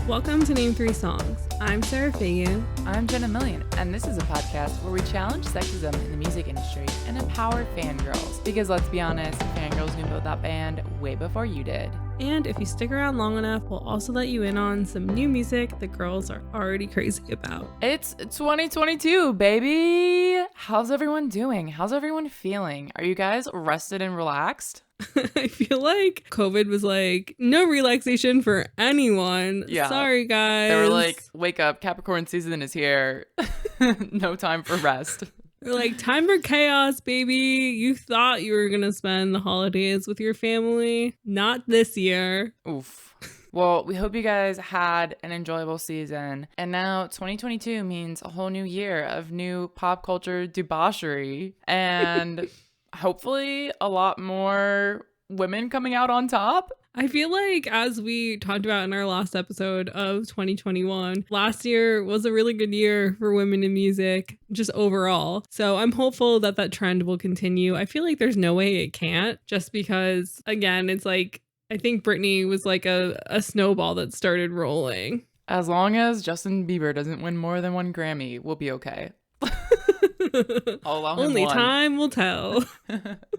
Welcome to Name 3 Songs. I'm Sarah Fagan. I'm Jenna Million, and this is a podcast where we challenge sexism in the music industry and empower fangirls. Because let's be honest, fangirls knew about that band way before you did. And if you stick around long enough, we'll also let you in on some new music the girls are already crazy about. It's 2022, baby! How's everyone doing? How's everyone feeling? Are you guys rested and relaxed? I feel like COVID was like, no relaxation for anyone. Yeah. Sorry, guys. They were like, wake up, Capricorn season is here. No time for rest. They're like, time for chaos, baby. You thought you were going to spend the holidays with your family. Not this year. Oof. Well, we hope you guys had an enjoyable season. And now 2022 means a whole new year of new pop culture debauchery. And hopefully a lot more women coming out on top. I feel like, as we talked about in our last episode of 2021, last year was a really good year for women in music, just overall. So I'm hopeful that that trend will continue. I feel like there's no way it can't, just because, again, it's like, I think Britney was like a snowball that started rolling. As long as Justin Bieber doesn't win more than one Grammy, we'll be okay. I'll allow him Only one. time will tell.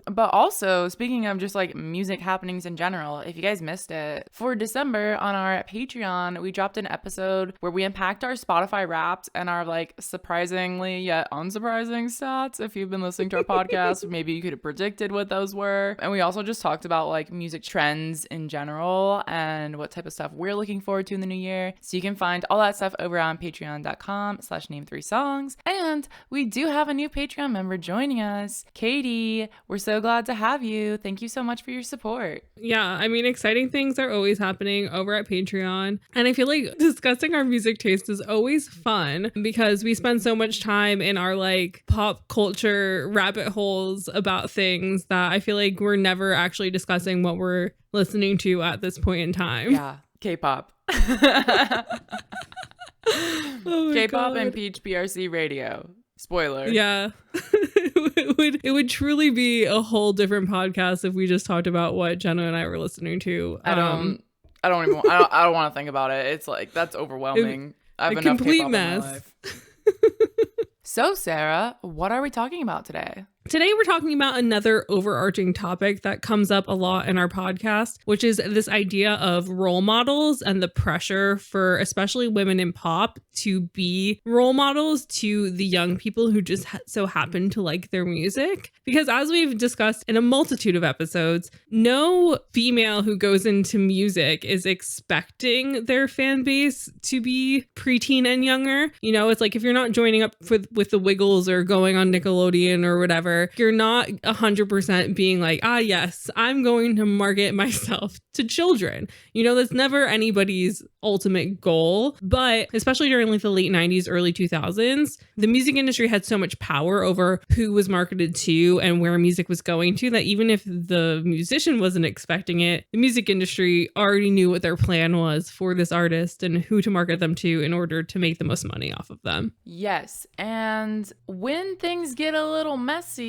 But also, speaking of just like music happenings in general, if you guys missed it, for December on our Patreon, we dropped an episode where we unpacked our Spotify Wrapped and our like surprisingly yet unsurprising stats. If you've been listening to our podcast, maybe you could have predicted what those were. And we also just talked about like music trends in general and what type of stuff we're looking forward to in the new year. So you can find all that stuff over on patreon.com/name3songs. And we do have a new Patreon member joining us, Katie. We're so glad to have you. Thank you so much for your support. Yeah, I mean, exciting things are always happening over at Patreon. And I feel like discussing our music taste is always fun because we spend so much time in our like pop culture rabbit holes about things that I feel like we're never actually discussing what we're listening to at this point in time. Yeah, K-pop. Oh K-pop God. and Peach PRC radio. Spoiler. Yeah. it would truly be a whole different podcast if we just talked about what Jenna and I were listening to. I don't want to think about it. It's like, that's overwhelming. I have a enough complete K-pop mess. in my life. So, Sarah, what are we talking about today? Today, we're talking about another overarching topic that comes up a lot in our podcast, which is this idea of role models and the pressure for especially women in pop to be role models to the young people who just so happen to like their music. Because as we've discussed in a multitude of episodes, no female who goes into music is expecting their fan base to be preteen and younger. You know, it's like if you're not joining up with the Wiggles or going on Nickelodeon or whatever, you're not 100% being like, yes, I'm going to market myself to children. You know, that's never anybody's ultimate goal. But especially during like the late 90s, early 2000s, the music industry had so much power over who was marketed to and where music was going to that even if the musician wasn't expecting it, the music industry already knew what their plan was for this artist and who to market them to in order to make the most money off of them. Yes. And when things get a little messy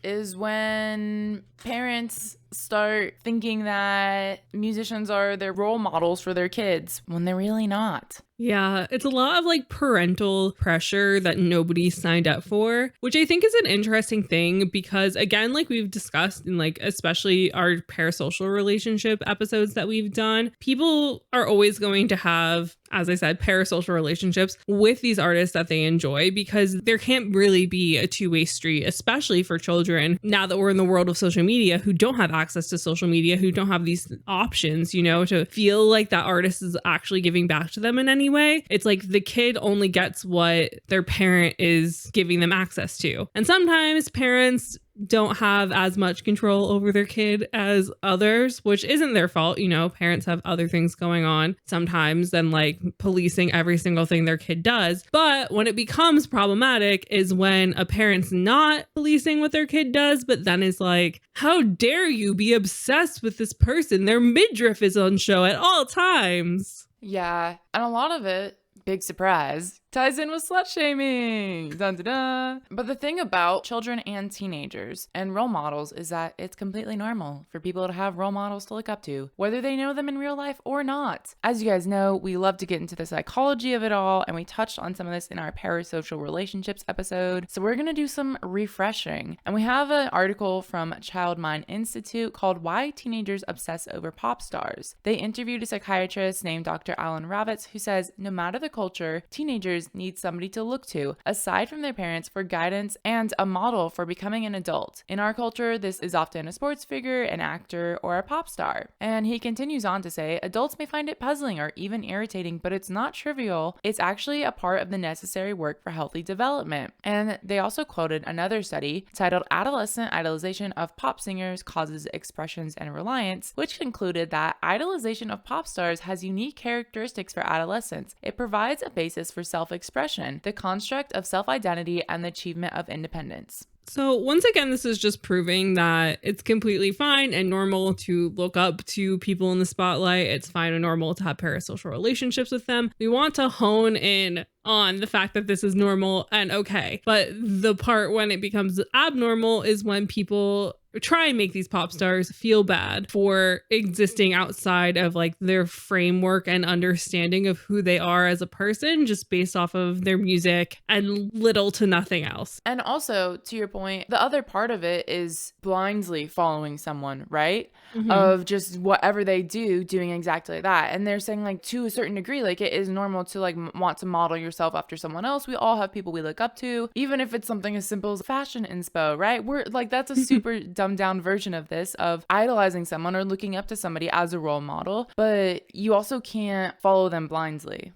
is when parents start thinking that musicians are their role models for their kids when they're really not. Yeah, it's a lot of like parental pressure that nobody signed up for, which I think is an interesting thing because again, like we've discussed in like especially our parasocial relationship episodes that we've done, people are always going to have, as I said, parasocial relationships with these artists that they enjoy because there can't really be a two-way street, especially for children now that we're in the world of social media who don't have access to social media, who don't have these options, you know, to feel like that artist is actually giving back to them in any way. It's like the kid only gets what their parent is giving them access to. And sometimes parents don't have as much control over their kid as others, which isn't their fault. You know, parents have other things going on sometimes than like policing every single thing their kid does. But when it becomes problematic is when a parent's not policing what their kid does, but then is like, how dare you be obsessed with this person? Their midriff is on show at all times. Yeah. And a lot of it, big surprise, Ties in with slut shaming. Dun, dun, dun. But the thing about children and teenagers and role models is that it's completely normal for people to have role models to look up to, whether they know them in real life or not. As you guys know, we love to get into the psychology of it all, and we touched on some of this in our parasocial relationships episode. So we're going to do some refreshing. And we have an article from Child Mind Institute called Why Teenagers Obsess Over Pop Stars. They interviewed a psychiatrist named Dr. Alan Ravitz, who says no matter the culture, teenagers need somebody to look to, aside from their parents, for guidance and a model for becoming an adult. In our culture, this is often a sports figure, an actor, or a pop star. And he continues on to say, adults may find it puzzling or even irritating, but it's not trivial. It's actually a part of the necessary work for healthy development. And they also quoted another study titled Adolescent Idolization of Pop Singers Causes Expressions and Reliance, which concluded that idolization of pop stars has unique characteristics for adolescents. It provides a basis for self-expression, the construct of self-identity, and the achievement of independence. So once again, this is just proving that it's completely fine and normal to look up to people in the spotlight. It's fine and normal to have parasocial relationships with them. We want to hone in on the fact that this is normal and okay. But the part when it becomes abnormal is when people try and make these pop stars feel bad for existing outside of like their framework and understanding of who they are as a person, just based off of their music and little to nothing else. And also, to your point, the other part of it is blindly following someone, right? Mm-hmm. Of just whatever they do, doing exactly that. And they're saying like to a certain degree, like it is normal to like want to model yourself after someone else. We all have people we look up to, even if it's something as simple as fashion inspo, right? We're like, that's a super dumbed down version of this, of idolizing someone or looking up to somebody as a role model, but you also can't follow them blindly.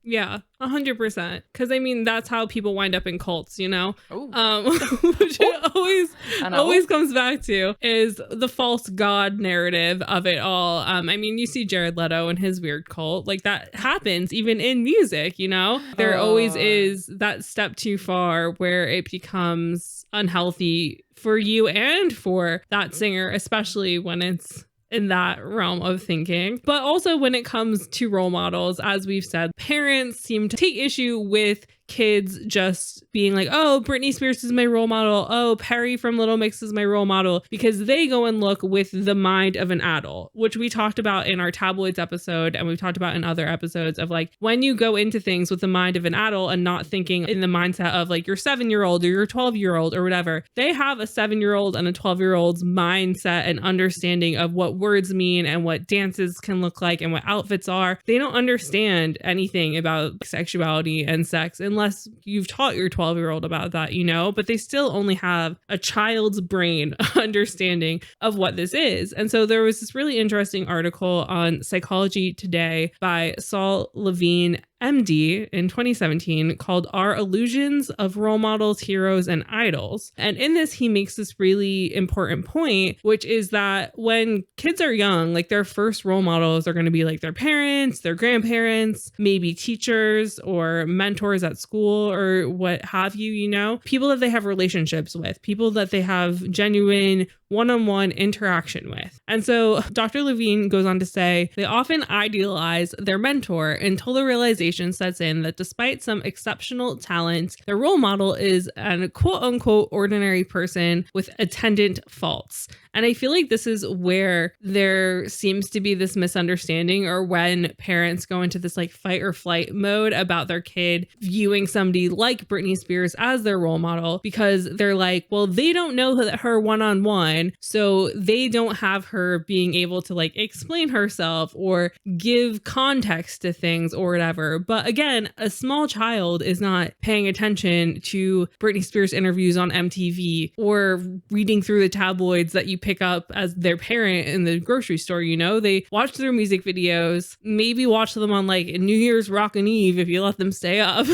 Yeah, 100%. Because I mean, that's how people wind up in cults, you know? Which it always comes back to is the false god narrative of it all. I mean, you see Jared Leto and his weird cult, like that happens even in music, you know? There always is that step too far where it becomes unhealthy for you and for that singer, especially when it's in that realm of thinking. But also when it comes to role models, as we've said, parents seem to take issue with kids just being like, oh, Britney Spears is my role model. Oh, Perry from Little Mix is my role model, because they go and look with the mind of an adult, which we talked about in our tabloids episode. And we've talked about in other episodes of like, when you go into things with the mind of an adult and not thinking in the mindset of like your 7-year-old or your 12-year-old or whatever, they have a 7-year-old and a 12-year-old's mindset and understanding of what words mean and what dances can look like and what outfits are. They don't understand anything about sexuality and sex unless you've taught your 12-year-old about that, you know, but they still only have a child's brain understanding of what this is. And so there was this really interesting article on Psychology Today by Saul Levine, MD, in 2017 called Our Illusions of Role Models, Heroes, and Idols. And in this, he makes this really important point, which is that when kids are young, like their first role models are going to be like their parents, their grandparents, maybe teachers or mentors at school or what have you, you know, people that they have relationships with, people that they have genuine one-on-one interaction with. And so Dr. Levine goes on to say, they often idealize their mentor until the realization sets in that despite some exceptional talent, their role model is an quote-unquote ordinary person with attendant faults. And I feel like this is where there seems to be this misunderstanding, or when parents go into this like fight or flight mode about their kid viewing somebody like Britney Spears as their role model, because they're like, well, they don't know her one-on-one, so they don't have her being able to like explain herself or give context to things or whatever. But again, a small child is not paying attention to Britney Spears interviews on MTV or reading through the tabloids that you pick up as their parent in the grocery store. You know, they watch their music videos, maybe watch them on like New Year's Rockin' Eve if you let them stay up,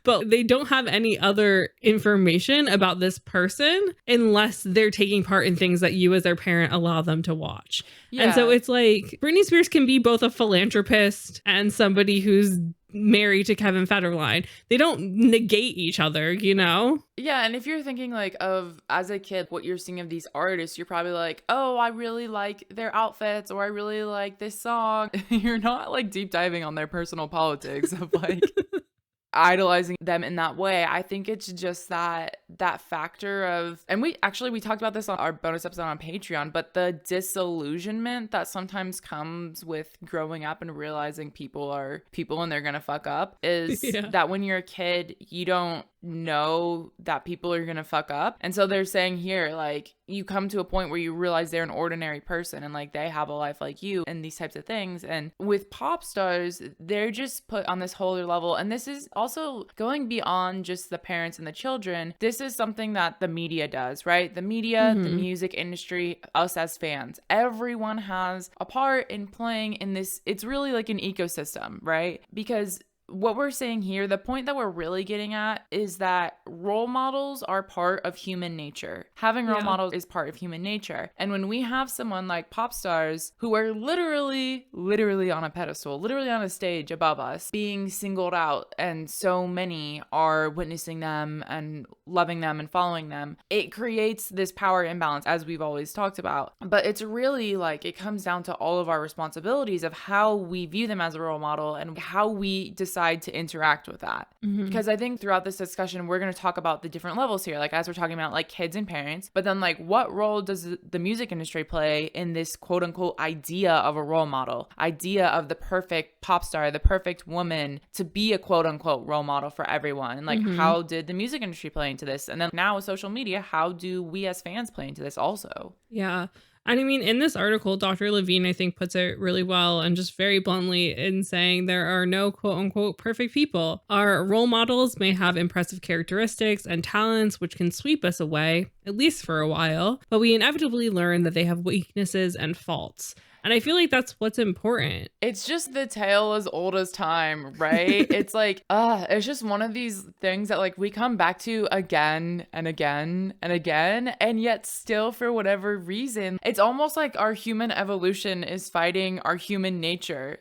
but they don't have any other information about this person unless they're taking part in things that you as their parent allow them to watch. Yeah. And so it's like Britney Spears can be both a philanthropist and somebody who's married to Kevin Federline. They don't negate each other, you know? Yeah, and if you're thinking like of as a kid what you're seeing of these artists, you're probably like, oh, I really like their outfits, or I really like this song. You're not like deep diving on their personal politics of like idolizing them in that way. I think it's just that factor of, and we talked about this on our bonus episode on Patreon, but the disillusionment that sometimes comes with growing up and realizing people are people and they're gonna fuck up is that when you're a kid, you don't know that people are gonna fuck up. And so they're saying here, like, you come to a point where you realize they're an ordinary person and like they have a life like you and these types of things. And with pop stars, they're just put on this whole other level. And this is also going beyond just the parents and the children. This is something that the media does, right? The media, the music industry, us as fans, everyone has a part in playing in this. It's really like an ecosystem, right? Because what we're saying here, the point that we're really getting at is that role models are part of human nature. Having role models is part of human nature. And when we have someone like pop stars who are literally on a pedestal, literally on a stage above us, being singled out, and so many are witnessing them and loving them and following them, it creates this power imbalance, as we've always talked about. But it's really like, it comes down to all of our responsibilities of how we view them as a role model and how we decide to interact with that. Because I think throughout this discussion, we're going to talk about the different levels here, like as we're talking about like kids and parents, but then like what role does the music industry play in this quote unquote idea of a role model, idea of the perfect pop star, the perfect woman to be a quote unquote role model for everyone? And like, how did the music industry play into this? And then now with social media, how do we as fans play into this also? Yeah. And I mean, in this article, Dr. Levine, I think, puts it really well and just very bluntly in saying there are no quote unquote perfect people. Our role models may have impressive characteristics and talents which can sweep us away, at least for a while, but we inevitably learn that they have weaknesses and faults. And I feel like that's what's important. It's just the tale as old as time, right? It's like, it's just one of these things that like we come back to again and again and again. And yet still, for whatever reason, it's almost like our human evolution is fighting our human nature.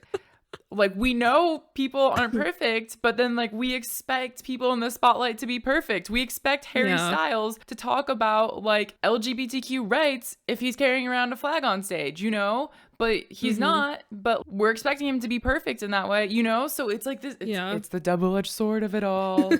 Like, we know people aren't perfect, but then like we expect people in the spotlight to be perfect. We expect Harry Styles to talk about like LGBTQ rights if he's carrying around a flag on stage, you know? But he's not, but we're expecting him to be perfect in that way, you know? So it's like this, it's the double-edged sword of it all.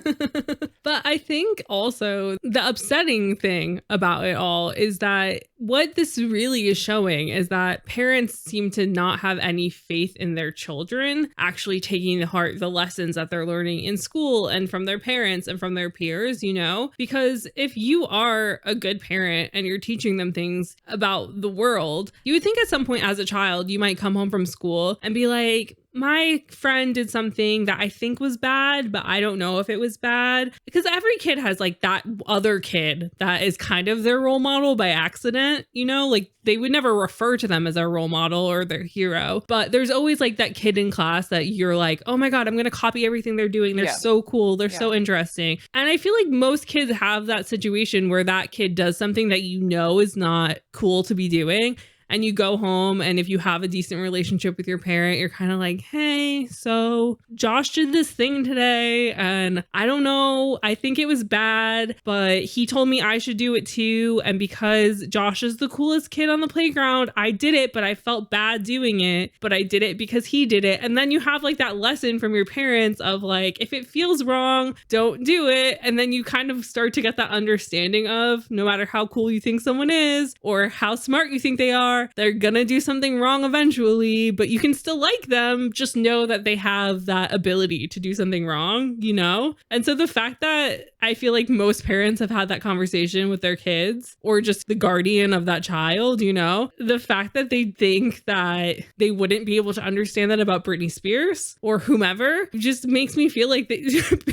But I think also the upsetting thing about it all is that what this really is showing is that parents seem to not have any faith in their children actually taking to heart the lessons that they're learning in school and from their parents and from their peers, you know? Because if you are a good parent and you're teaching them things about the world, you would think at some point as a child, you might come home from school and be like, my friend did something that I think was bad, but I don't know if it was bad. Because every kid has like that other kid that is kind of their role model by accident, you know, like they would never refer to them as their role model or their hero. But there's always like that kid in class that you're like, oh my God, I'm going to copy everything they're doing. They're so cool. They're so interesting. And I feel like most kids have that situation where that kid does something that you know is not cool to be doing. And you go home, and if you have a decent relationship with your parent, you're kind of like, hey, so Josh did this thing today, and I don't know, I think it was bad, but he told me I should do it too. And because Josh is the coolest kid on the playground, I did it, but I felt bad doing it, but I did it because he did it. And then you have like that lesson from your parents of like, if it feels wrong, don't do it. And then you kind of start to get that understanding of no matter how cool you think someone is or how smart you think they are, they're gonna do something wrong eventually, but you can still like them. Just know that they have that ability to do something wrong, you know? And so the fact that I feel like most parents have had that conversation with their kids or just the guardian of that child, you know, the fact that they think that they wouldn't be able to understand that about Britney Spears or whomever just makes me feel like they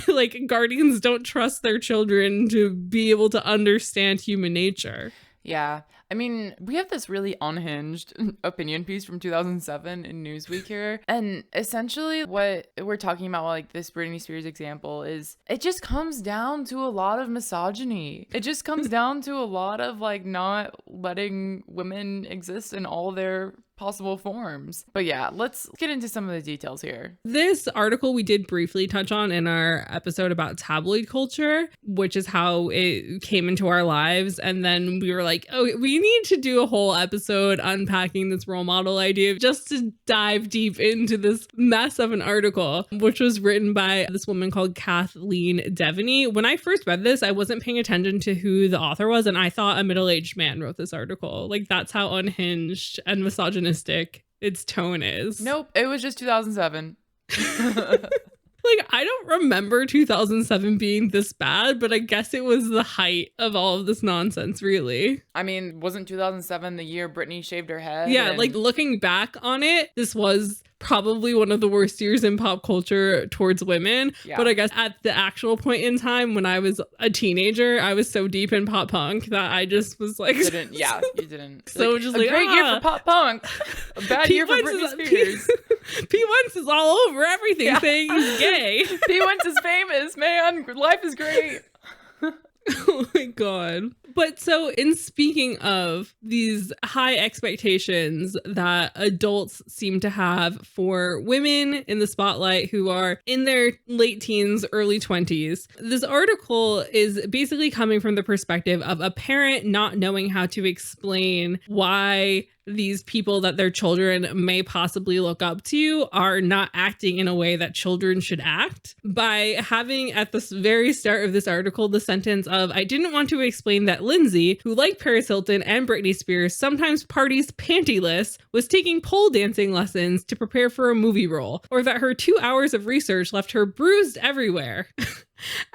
like guardians don't trust their children to be able to understand human nature. Yeah. I mean, we have this really unhinged opinion piece from 2007 in Newsweek here. And essentially what we're talking about, like this Britney Spears example, is it just comes down to a lot of misogyny. It just comes down to a lot of like not letting women exist in all their possible forms. But yeah, let's get into some of the details here. This article we did briefly touch on in our episode about tabloid culture, which is how it came into our lives. And then we were like, oh, we need to do a whole episode unpacking this role model idea just to dive deep into this mess of an article, which was written by this woman called Kathleen Devaney. When I first read this, I wasn't paying attention to who the author was, and I thought a middle-aged man wrote this article. Like, that's how unhinged and misogynistic its tone is. Nope, it was just 2007. Like, I don't remember 2007 being this bad, but I guess it was the height of all of this nonsense, really. I mean, wasn't 2007 the year Britney shaved her head? Yeah, like looking back on it, this was probably one of the worst years in pop culture towards women. Yeah. But I guess at the actual point in time when I was a teenager, I was so deep in pop punk that I just was like... you didn't. So like, just a like, great year for pop punk. A bad year for Britney Spears. P1 is all over everything saying he's gay. P1 is famous, man. Life is great. Oh my God. But so in speaking of these high expectations that adults seem to have for women in the spotlight who are in their late teens, early 20s, this article is basically coming from the perspective of a parent not knowing how to explain why these people that their children may possibly look up to are not acting in a way that children should act, by having at the very start of this article the sentence of, I didn't want to explain that Lindsay, who like Paris Hilton and Britney Spears sometimes parties pantyless, was taking pole dancing lessons to prepare for a movie role, or that her 2 hours of research left her bruised everywhere.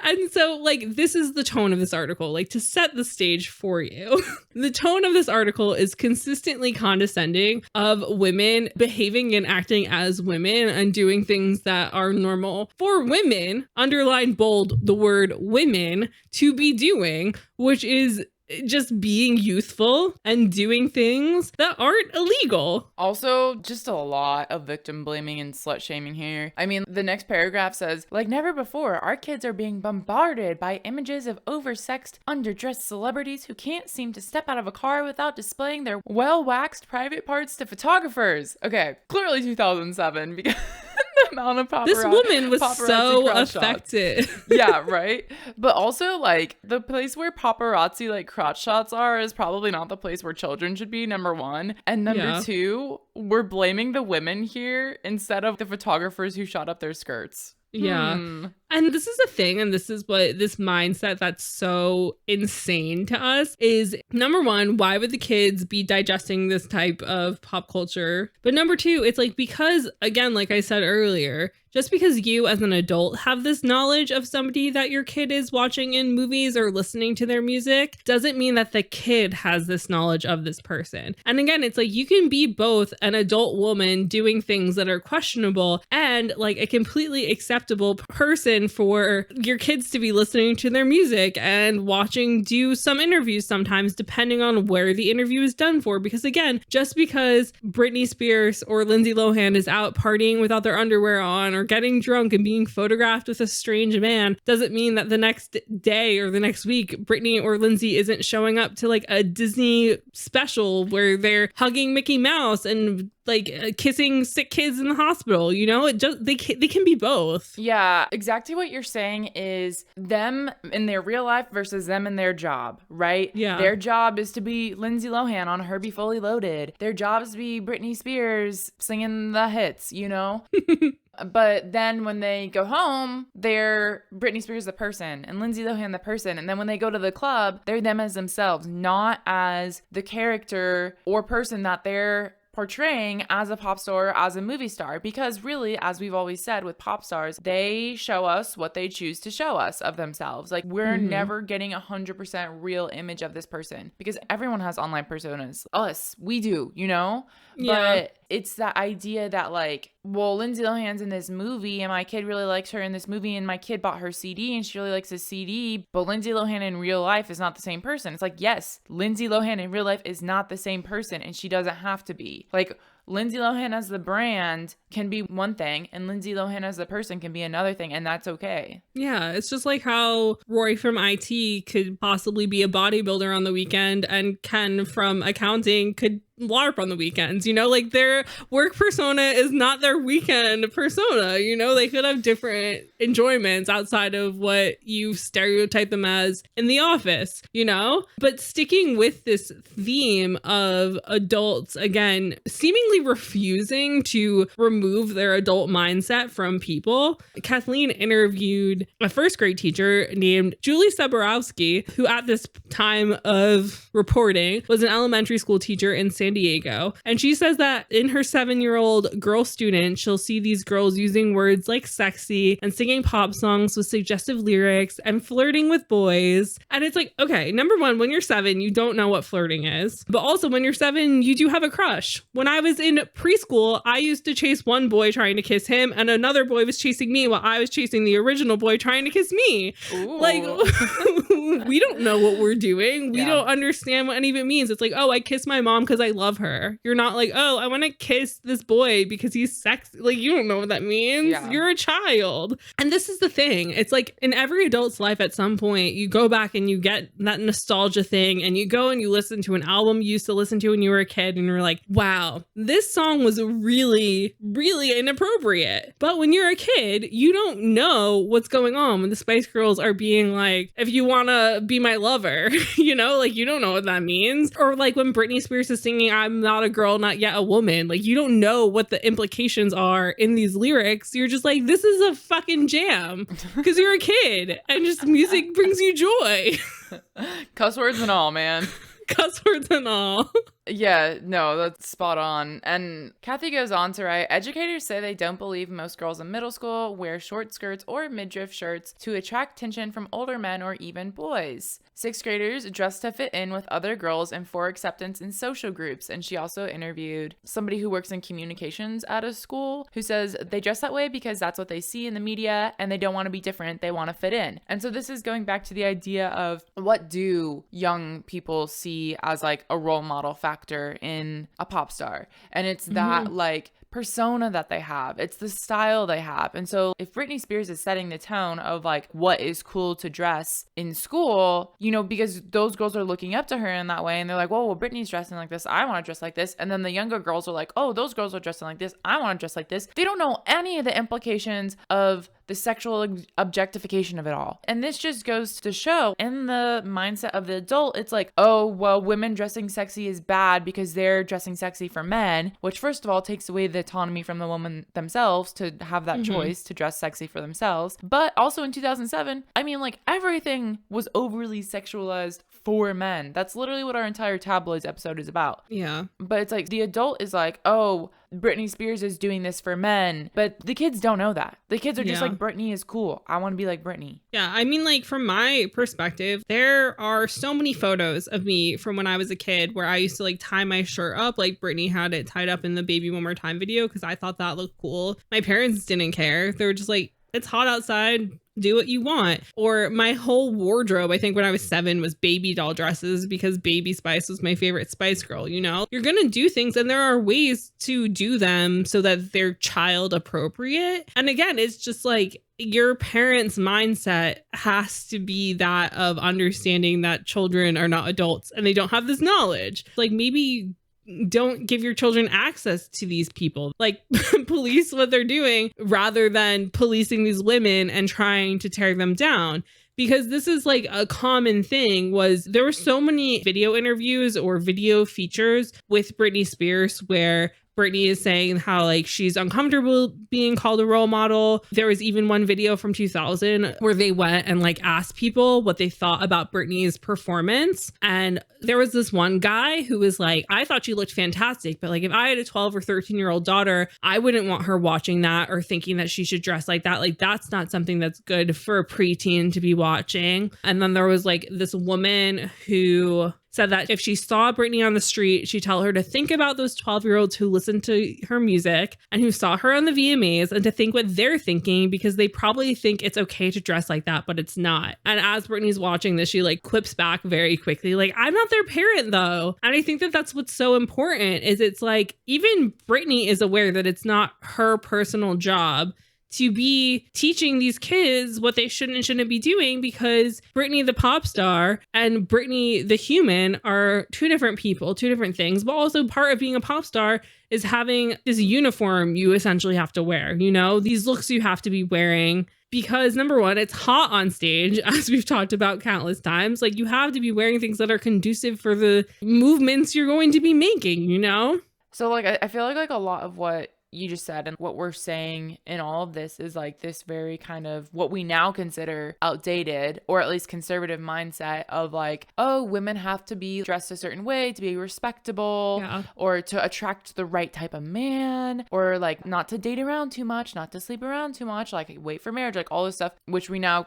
And so, like, this is the tone of this article, like, to set the stage for you. The tone of this article is consistently condescending of women behaving and acting as women and doing things that are normal for women, underline bold the word women, to be doing, which is just being youthful and doing things that aren't illegal. Also, just a lot of victim blaming and slut shaming here. I mean, the next paragraph says, like never before, our kids are being bombarded by images of oversexed, underdressed celebrities who can't seem to step out of a car without displaying their well-waxed private parts to photographers. Okay, clearly 2007 because... the amount of paparazzi. This woman was so affected. Yeah, right? But also, like, the place where paparazzi, like, crotch shots are is probably not the place where children should be, number one. And number two, we're blaming the women here instead of the photographers who shot up their skirts. Yeah. And this is a thing, and this is what this mindset that's so insane to us is, number one, why would the kids be digesting this type of pop culture? But number two, it's like, because, again, like I said earlier, just because you as an adult have this knowledge of somebody that your kid is watching in movies or listening to their music doesn't mean that the kid has this knowledge of this person. And again, it's like, you can be both an adult woman doing things that are questionable and like a completely acceptable person for your kids to be listening to their music and watching, do some interviews sometimes, depending on where the interview is done for. Because again, just because Britney Spears or Lindsay Lohan is out partying without their underwear on or getting drunk and being photographed with a strange man doesn't mean that the next day or the next week Britney or Lindsay isn't showing up to like a Disney special where they're hugging Mickey Mouse and like kissing sick kids in the hospital. You know, it just they can be both. Yeah, exactly what you're saying is them in their real life versus them in their job, right? Yeah. Their job is to be Lindsay Lohan on Herbie Fully Loaded. Their job is to be Britney Spears singing the hits, you know? But then when they go home, they're Britney Spears the person and Lindsay Lohan the person. And then when they go to the club, they're them as themselves, not as the character or person that they're portraying as a pop star, as a movie star. Because really, as we've always said with pop stars, they show us what they choose to show us of themselves. Like, we're never getting 100% real image of this person because everyone has online personas. Us, we do, you know? Yeah. But it's that idea that like, well, Lindsay Lohan's in this movie and my kid really likes her in this movie and my kid bought her CD and she really likes the CD, but Lindsay Lohan in real life is not the same person. It's like, yes, Lindsay Lohan in real life is not the same person and she doesn't have to be. Like, Lindsay Lohan as the brand can be one thing and Lindsay Lohan as the person can be another thing, and that's okay. Yeah, it's just like how Roy from IT could possibly be a bodybuilder on the weekend and Ken from accounting could LARP on the weekends, you know, like their work persona is not their weekend persona, you know, they could have different enjoyments outside of what you stereotype them as in the office, you know, but sticking with this theme of adults, again, seemingly refusing to remove their adult mindset from people. Kathleen interviewed a first grade teacher named Julie Seborowski, who at this time of reporting was an elementary school teacher in San Diego. And she says that in her 7-year-old girl student, she'll see these girls using words like sexy and singing pop songs with suggestive lyrics and flirting with boys. And it's like, okay, number one, when you're 7, you don't know what flirting is. But also when you're 7, you do have a crush. When I was in preschool, I used to chase one boy trying to kiss him and another boy was chasing me while I was chasing the original boy trying to kiss me. Ooh. Like, we don't know what we're doing. We don't understand what any of it means. It's like, oh, I kiss my mom because I love her. You're not like, oh, I want to kiss this boy because he's sexy. Like, you don't know what that means. Yeah. You're a child. And this is the thing. It's like in every adult's life at some point, you go back and you get that nostalgia thing and you go and you listen to an album you used to listen to when you were a kid and you're like, wow, this song was really, really inappropriate. But when you're a kid, you don't know what's going on when the Spice Girls are being like, if you want to be my lover, you know, like you don't know what that means. Or like when Britney Spears is singing, I'm not a girl, not yet a woman. Like you don't know what the implications are in these lyrics. You're just like, this is a fucking jam because you're a kid and just music brings you joy. Cuss words and all, man. Cuss words and all. Yeah, no, that's spot on. And Kathy goes on to write, educators say they don't believe most girls in middle school wear short skirts or midriff shirts to attract attention from older men or even boys. 6th graders dress to fit in with other girls and for acceptance in social groups. And she also interviewed somebody who works in communications at a school who says they dress that way because that's what they see in the media and they don't want to be different. They want to fit in. And so this is going back to the idea of what do young people see as like a role model factor in a pop star, and it's that like persona that they have, it's the style they have. And so if Britney Spears is setting the tone of like what is cool to dress in school, you know, because those girls are looking up to her in that way and they're like, well, Britney's dressing like this, I want to dress like this. And then the younger girls are like, oh, those girls are dressing like this, I want to dress like this. They don't know any of the implications of the sexual objectification of it all. And this just goes to show in the mindset of the adult, it's like, oh, well, women dressing sexy is bad because they're dressing sexy for men, which first of all takes away the autonomy from the woman themselves to have that choice to dress sexy for themselves. But also in 2007, I mean, like everything was overly sexualized for men. That's literally what our entire tabloids episode is about. Yeah. But it's like the adult is like, oh, Britney Spears is doing this for men. But the kids don't know that. The kids are just like, Britney is cool. I want to be like Britney. Yeah. I mean, like from my perspective, there are so many photos of me from when I was a kid where I used to like tie my shirt up like Britney had it tied up in the Baby One More Time video because I thought that looked cool. My parents didn't care. They were just like, it's hot outside. Do what you want. Or my whole wardrobe, I think when I was 7 was baby doll dresses because Baby Spice was my favorite Spice Girl, you know? You're going to do things and there are ways to do them so that they're child appropriate. And again, it's just like your parents' mindset has to be that of understanding that children are not adults and they don't have this knowledge. Like maybe don't give your children access to these people. Like police what they're doing rather than policing these women and trying to tear them down. Because this is like a common thing was there were so many video interviews or video features with Britney Spears where Britney is saying how like she's uncomfortable being called a role model. There was even one video from 2000 where they went and like asked people what they thought about Britney's performance. And there was this one guy who was like, I thought she looked fantastic, but like if I had a 12 or 13-year-old daughter, I wouldn't want her watching that or thinking that she should dress like that. Like that's not something that's good for a preteen to be watching. And then there was like this woman who said that if she saw Britney on the street, she'd tell her to think about those 12-year-olds who listened to her music and who saw her on the VMAs, and to think what they're thinking, because they probably think it's okay to dress like that, but it's not. And as Britney's watching this, she like quips back very quickly, like, I'm not their parent though. And I think that that's what's so important, is it's like, even Britney is aware that it's not her personal job to be teaching these kids what they should and shouldn't be doing, because Britney the pop star and Britney the human are two different people, two different things. But also part of being a pop star is having this uniform you essentially have to wear, you know, these looks you have to be wearing. Because number one, it's hot on stage, as we've talked about countless times. Like, you have to be wearing things that are conducive for the movements you're going to be making, you know? So like, I feel like a lot of what you just said and what we're saying in all of this is like this very kind of what we now consider outdated, or at least conservative mindset of like, oh, women have to be dressed a certain way to be respectable, or to attract the right type of man, or like not to date around too much, not to sleep around too much, like wait for marriage, like all this stuff, which we now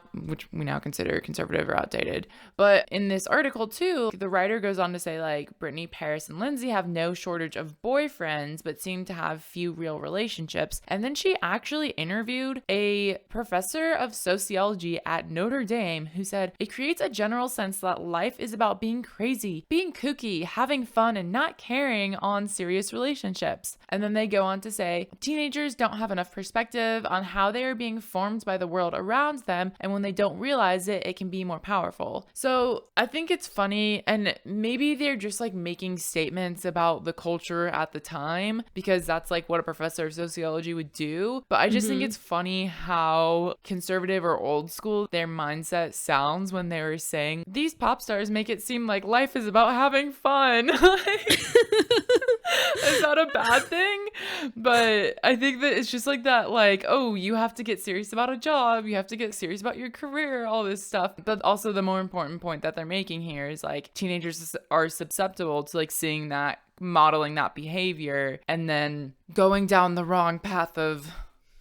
consider conservative or outdated. But in this article too, the writer goes on to say like, Britney, Paris, and Lindsay have no shortage of boyfriends, but seem to have few real relationships. And then she actually interviewed a professor of sociology at Notre Dame who said it creates a general sense that life is about being crazy, being kooky, having fun, and not carrying on serious relationships. And then they go on to say teenagers don't have enough perspective on how they are being formed by the world around them, and when they don't realize it, it can be more powerful. So I think it's funny, and maybe they're just like making statements about the culture at the time, because that's like what a professor of sociology would do. But I just think it's funny how conservative or old school their mindset sounds when they were saying these pop stars make it seem like life is about having fun. Is that a bad thing? But I think that it's just like that, like, oh, you have to get serious about a job, you have to get serious about your career, all this stuff. But also the more important point that they're making here is like, teenagers are susceptible to like seeing that, modeling that behavior, and then going down the wrong path of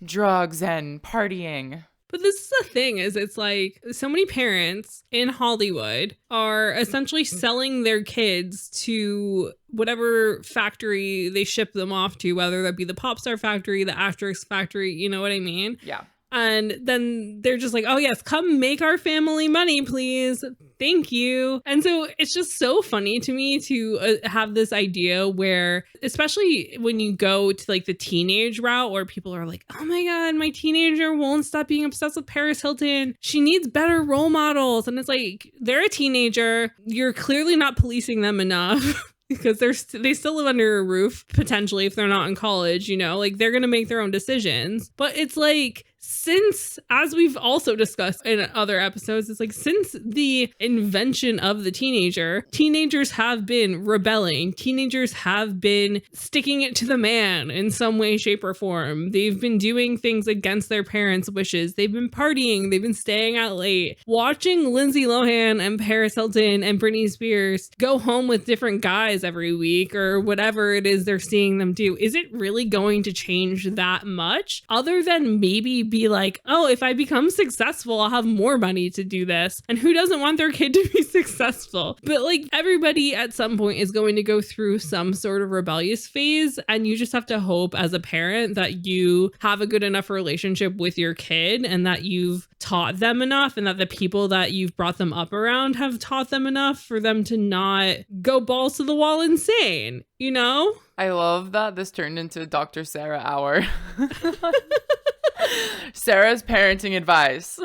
drugs and partying. But this is the thing, is it's like so many parents in Hollywood are essentially selling their kids to whatever factory they ship them off to, whether that be the pop star factory, the actress factory, you know what I mean? Yeah. And then they're just like, oh yes, come make our family money, please. Thank you. And so it's just so funny to me to have this idea where, especially when you go to like the teenage route, where people are like, oh my God, my teenager won't stop being obsessed with Paris Hilton. She needs better role models. And it's like, they're a teenager. You're clearly not policing them enough. Because they still live under a roof, potentially, if they're not in college, you know, like they're going to make their own decisions. But it's like, since, as we've also discussed in other episodes, it's like, since the invention of the teenager, teenagers have been rebelling. Teenagers have been sticking it to the man in some way, shape, or form. They've been doing things against their parents' wishes. They've been partying. They've been staying out late. Watching Lindsay Lohan and Paris Hilton and Britney Spears go home with different guys every week, or whatever it is they're seeing them do. Is it really going to change that much? Other than maybe be like, oh, if I become successful, I'll have more money to do this. And who doesn't want their kid to be successful? But like, everybody at some point is going to go through some sort of rebellious phase. And you just have to hope as a parent that you have a good enough relationship with your kid, and that you've taught them enough, and that the people that you've brought them up around have taught them enough for them to not go balls to the wall insane, you know? I love that this turned into Dr. Sarah hour. Sarah's parenting advice.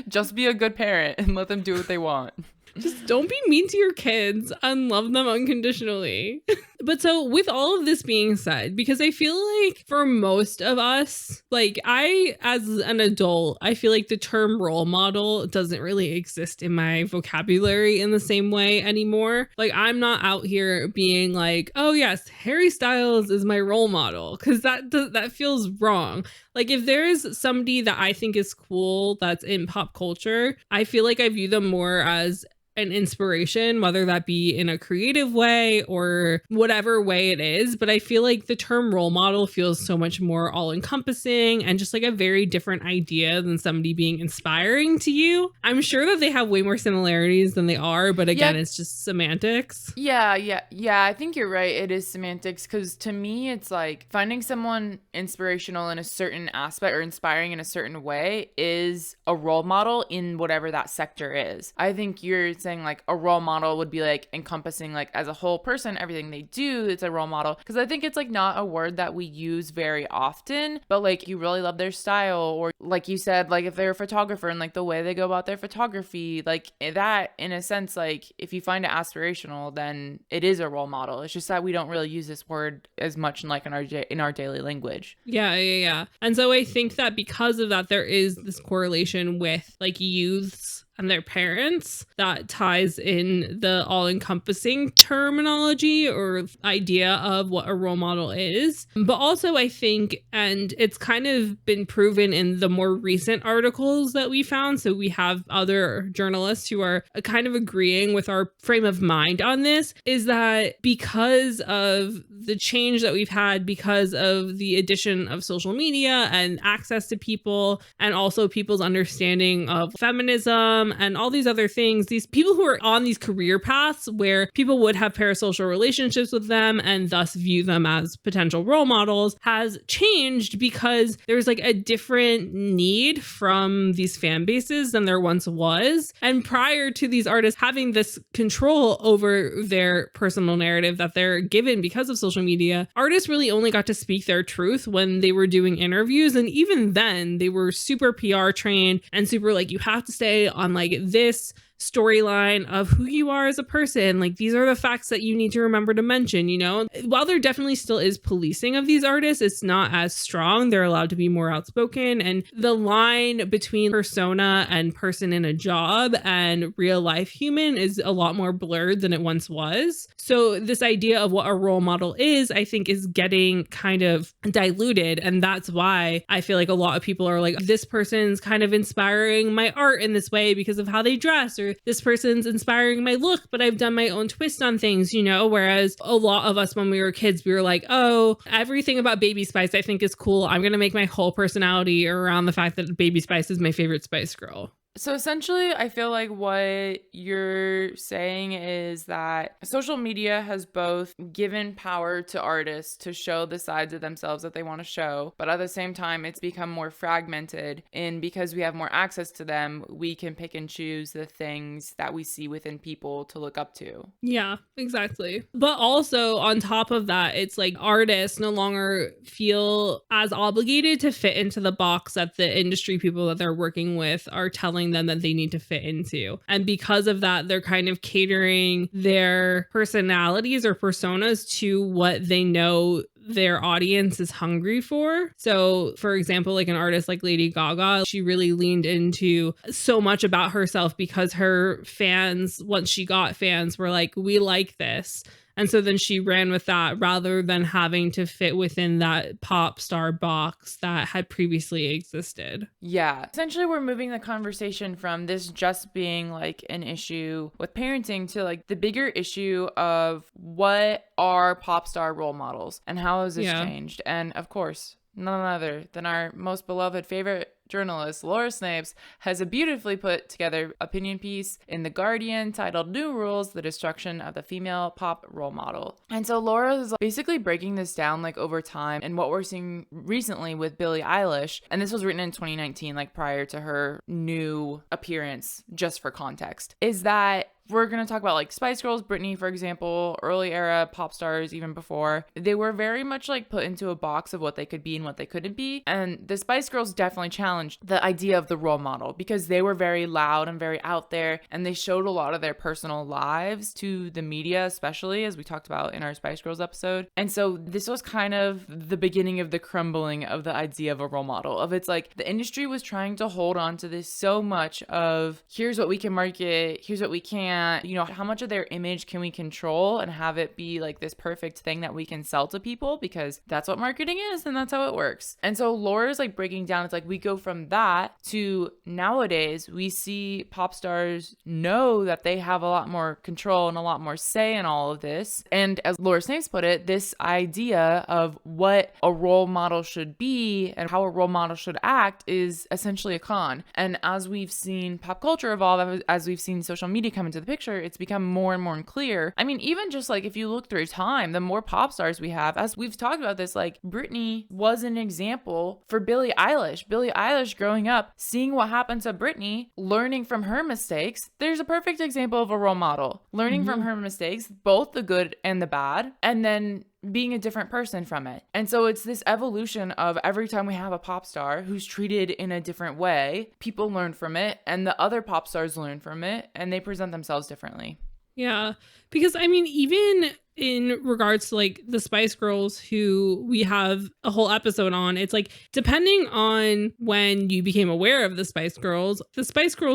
Just be a good parent and let them do what they want. Just don't be mean to your kids and love them unconditionally. But so with all of this being said, because I feel like for most of us, like I, as an adult, I feel like the term role model doesn't really exist in my vocabulary in the same way anymore. Like, I'm not out here being like, oh yes, Harry Styles is my role model, because that feels wrong. Like, if there's somebody that I think is cool that's in pop culture, I feel like I view them more as an inspiration, whether that be in a creative way or whatever way it is. But I feel like the term role model feels so much more all encompassing and just like a very different idea than somebody being inspiring to you. I'm sure that they have way more similarities than they are, but again, it's just semantics. Yeah. I think you're right. It is semantics, because to me, it's like finding someone inspirational in a certain aspect or inspiring in a certain way is a role model in whatever that sector is. I think you're saying like a role model would be like encompassing like as a whole person, everything they do, it's a role model. Because I think it's like not a word that we use very often, but like you really love their style, or like you said, like if they're a photographer and like the way they go about their photography, like that in a sense, like if you find it aspirational, then it is a role model. It's just that we don't really use this word as much in like in our daily language. Yeah. And so I think that because of that, there is this correlation with like youths and their parents that ties in the all-encompassing terminology or idea of what a role model is. But also I think, and it's kind of been proven in the more recent articles that we found, so we have other journalists who are kind of agreeing with our frame of mind on this, is that because of the change that we've had, because of the addition of social media and access to people, and also people's understanding of feminism and all these other things, these people who are on these career paths where people would have parasocial relationships with them and thus view them as potential role models has changed because there's like a different need from these fan bases than there once was. And prior to these artists having this control over their personal narrative that they're given because of social media, artists really only got to speak their truth when they were doing interviews. And even then they were super PR trained and super like, you have to stay on like this storyline of who you are as a person. Like, these are the facts that you need to remember to mention, you know? While there definitely still is policing of these artists, it's not as strong. They're allowed to be more outspoken. And the line between persona and person in a job and real life human is a lot more blurred than it once was. So this idea of what a role model is, I think, is getting kind of diluted. And that's why I feel like a lot of people are like, this person's kind of inspiring my art in this way because of how they dress, or this person's inspiring my look, but I've done my own twist on things, you know? Whereas a lot of us when we were kids, we were like, oh, everything about Baby Spice I think is cool. I'm going to make my whole personality around the fact that Baby Spice is my favorite Spice Girl. So essentially, I feel like what you're saying is that social media has both given power to artists to show the sides of themselves that they want to show, but at the same time, it's become more fragmented. And because we have more access to them, we can pick and choose the things that we see within people to look up to. Yeah, exactly. But also on top of that, it's like artists no longer feel as obligated to fit into the box that the industry people that they're working with are telling them that they need to fit into. And because of that, they're kind of catering their personalities or personas to what they know their audience is hungry for. So for example, like an artist like Lady Gaga, she really leaned into so much about herself because her fans, once she got fans, were like, we like this. And so then she ran with that rather than having to fit within that pop star box that had previously existed. Yeah. Essentially, we're moving the conversation from this just being like an issue with parenting to like the bigger issue of what are pop star role models and how has this changed? And of course, none other than our most beloved favorite journalist Laura Snipes has a beautifully put together opinion piece in The Guardian titled New Rules: The Destruction of the Female Pop Role Model. And so Laura is basically breaking this down like over time and what we're seeing recently with Billie Eilish. And this was written in 2019, like prior to her new appearance, just for context, is that we're going to talk about like Spice Girls, Britney, for example, early era pop stars, even before. They were very much like put into a box of what they could be and what they couldn't be. And the Spice Girls definitely challenged the idea of the role model because they were very loud and very out there. And they showed a lot of their personal lives to the media, especially as we talked about in our Spice Girls episode. And so this was kind of the beginning of the crumbling of the idea of a role model. Of it's like the industry was trying to hold on to this so much of here's what we can market, here's what we can't. You know, how much of their image can we control and have it be like this perfect thing that we can sell to people because that's what marketing is and that's how it works. And so Laura's like breaking down, it's like we go from that to nowadays, we see pop stars know that they have a lot more control and a lot more say in all of this. And as Laura Snapes put it, this idea of what a role model should be and how a role model should act is essentially a con. And as we've seen pop culture evolve, as we've seen social media come into the picture, it's become more and more clear. I mean, even just like if you look through time, the more pop stars we have, as we've talked about this, like Britney was an example for Billie Eilish. Billie Eilish growing up, seeing what happened to Britney, learning from her mistakes. There's a perfect example of a role model. Learning from her mistakes, both the good and the bad, and then being a different person from it. And so it's this evolution of every time we have a pop star who's treated in a different way, people learn from it and the other pop stars learn from it and they present themselves differently. Yeah, because I mean, even in regards to like the Spice Girls, who we have a whole episode on, it's like depending on when you became aware of the Spice Girls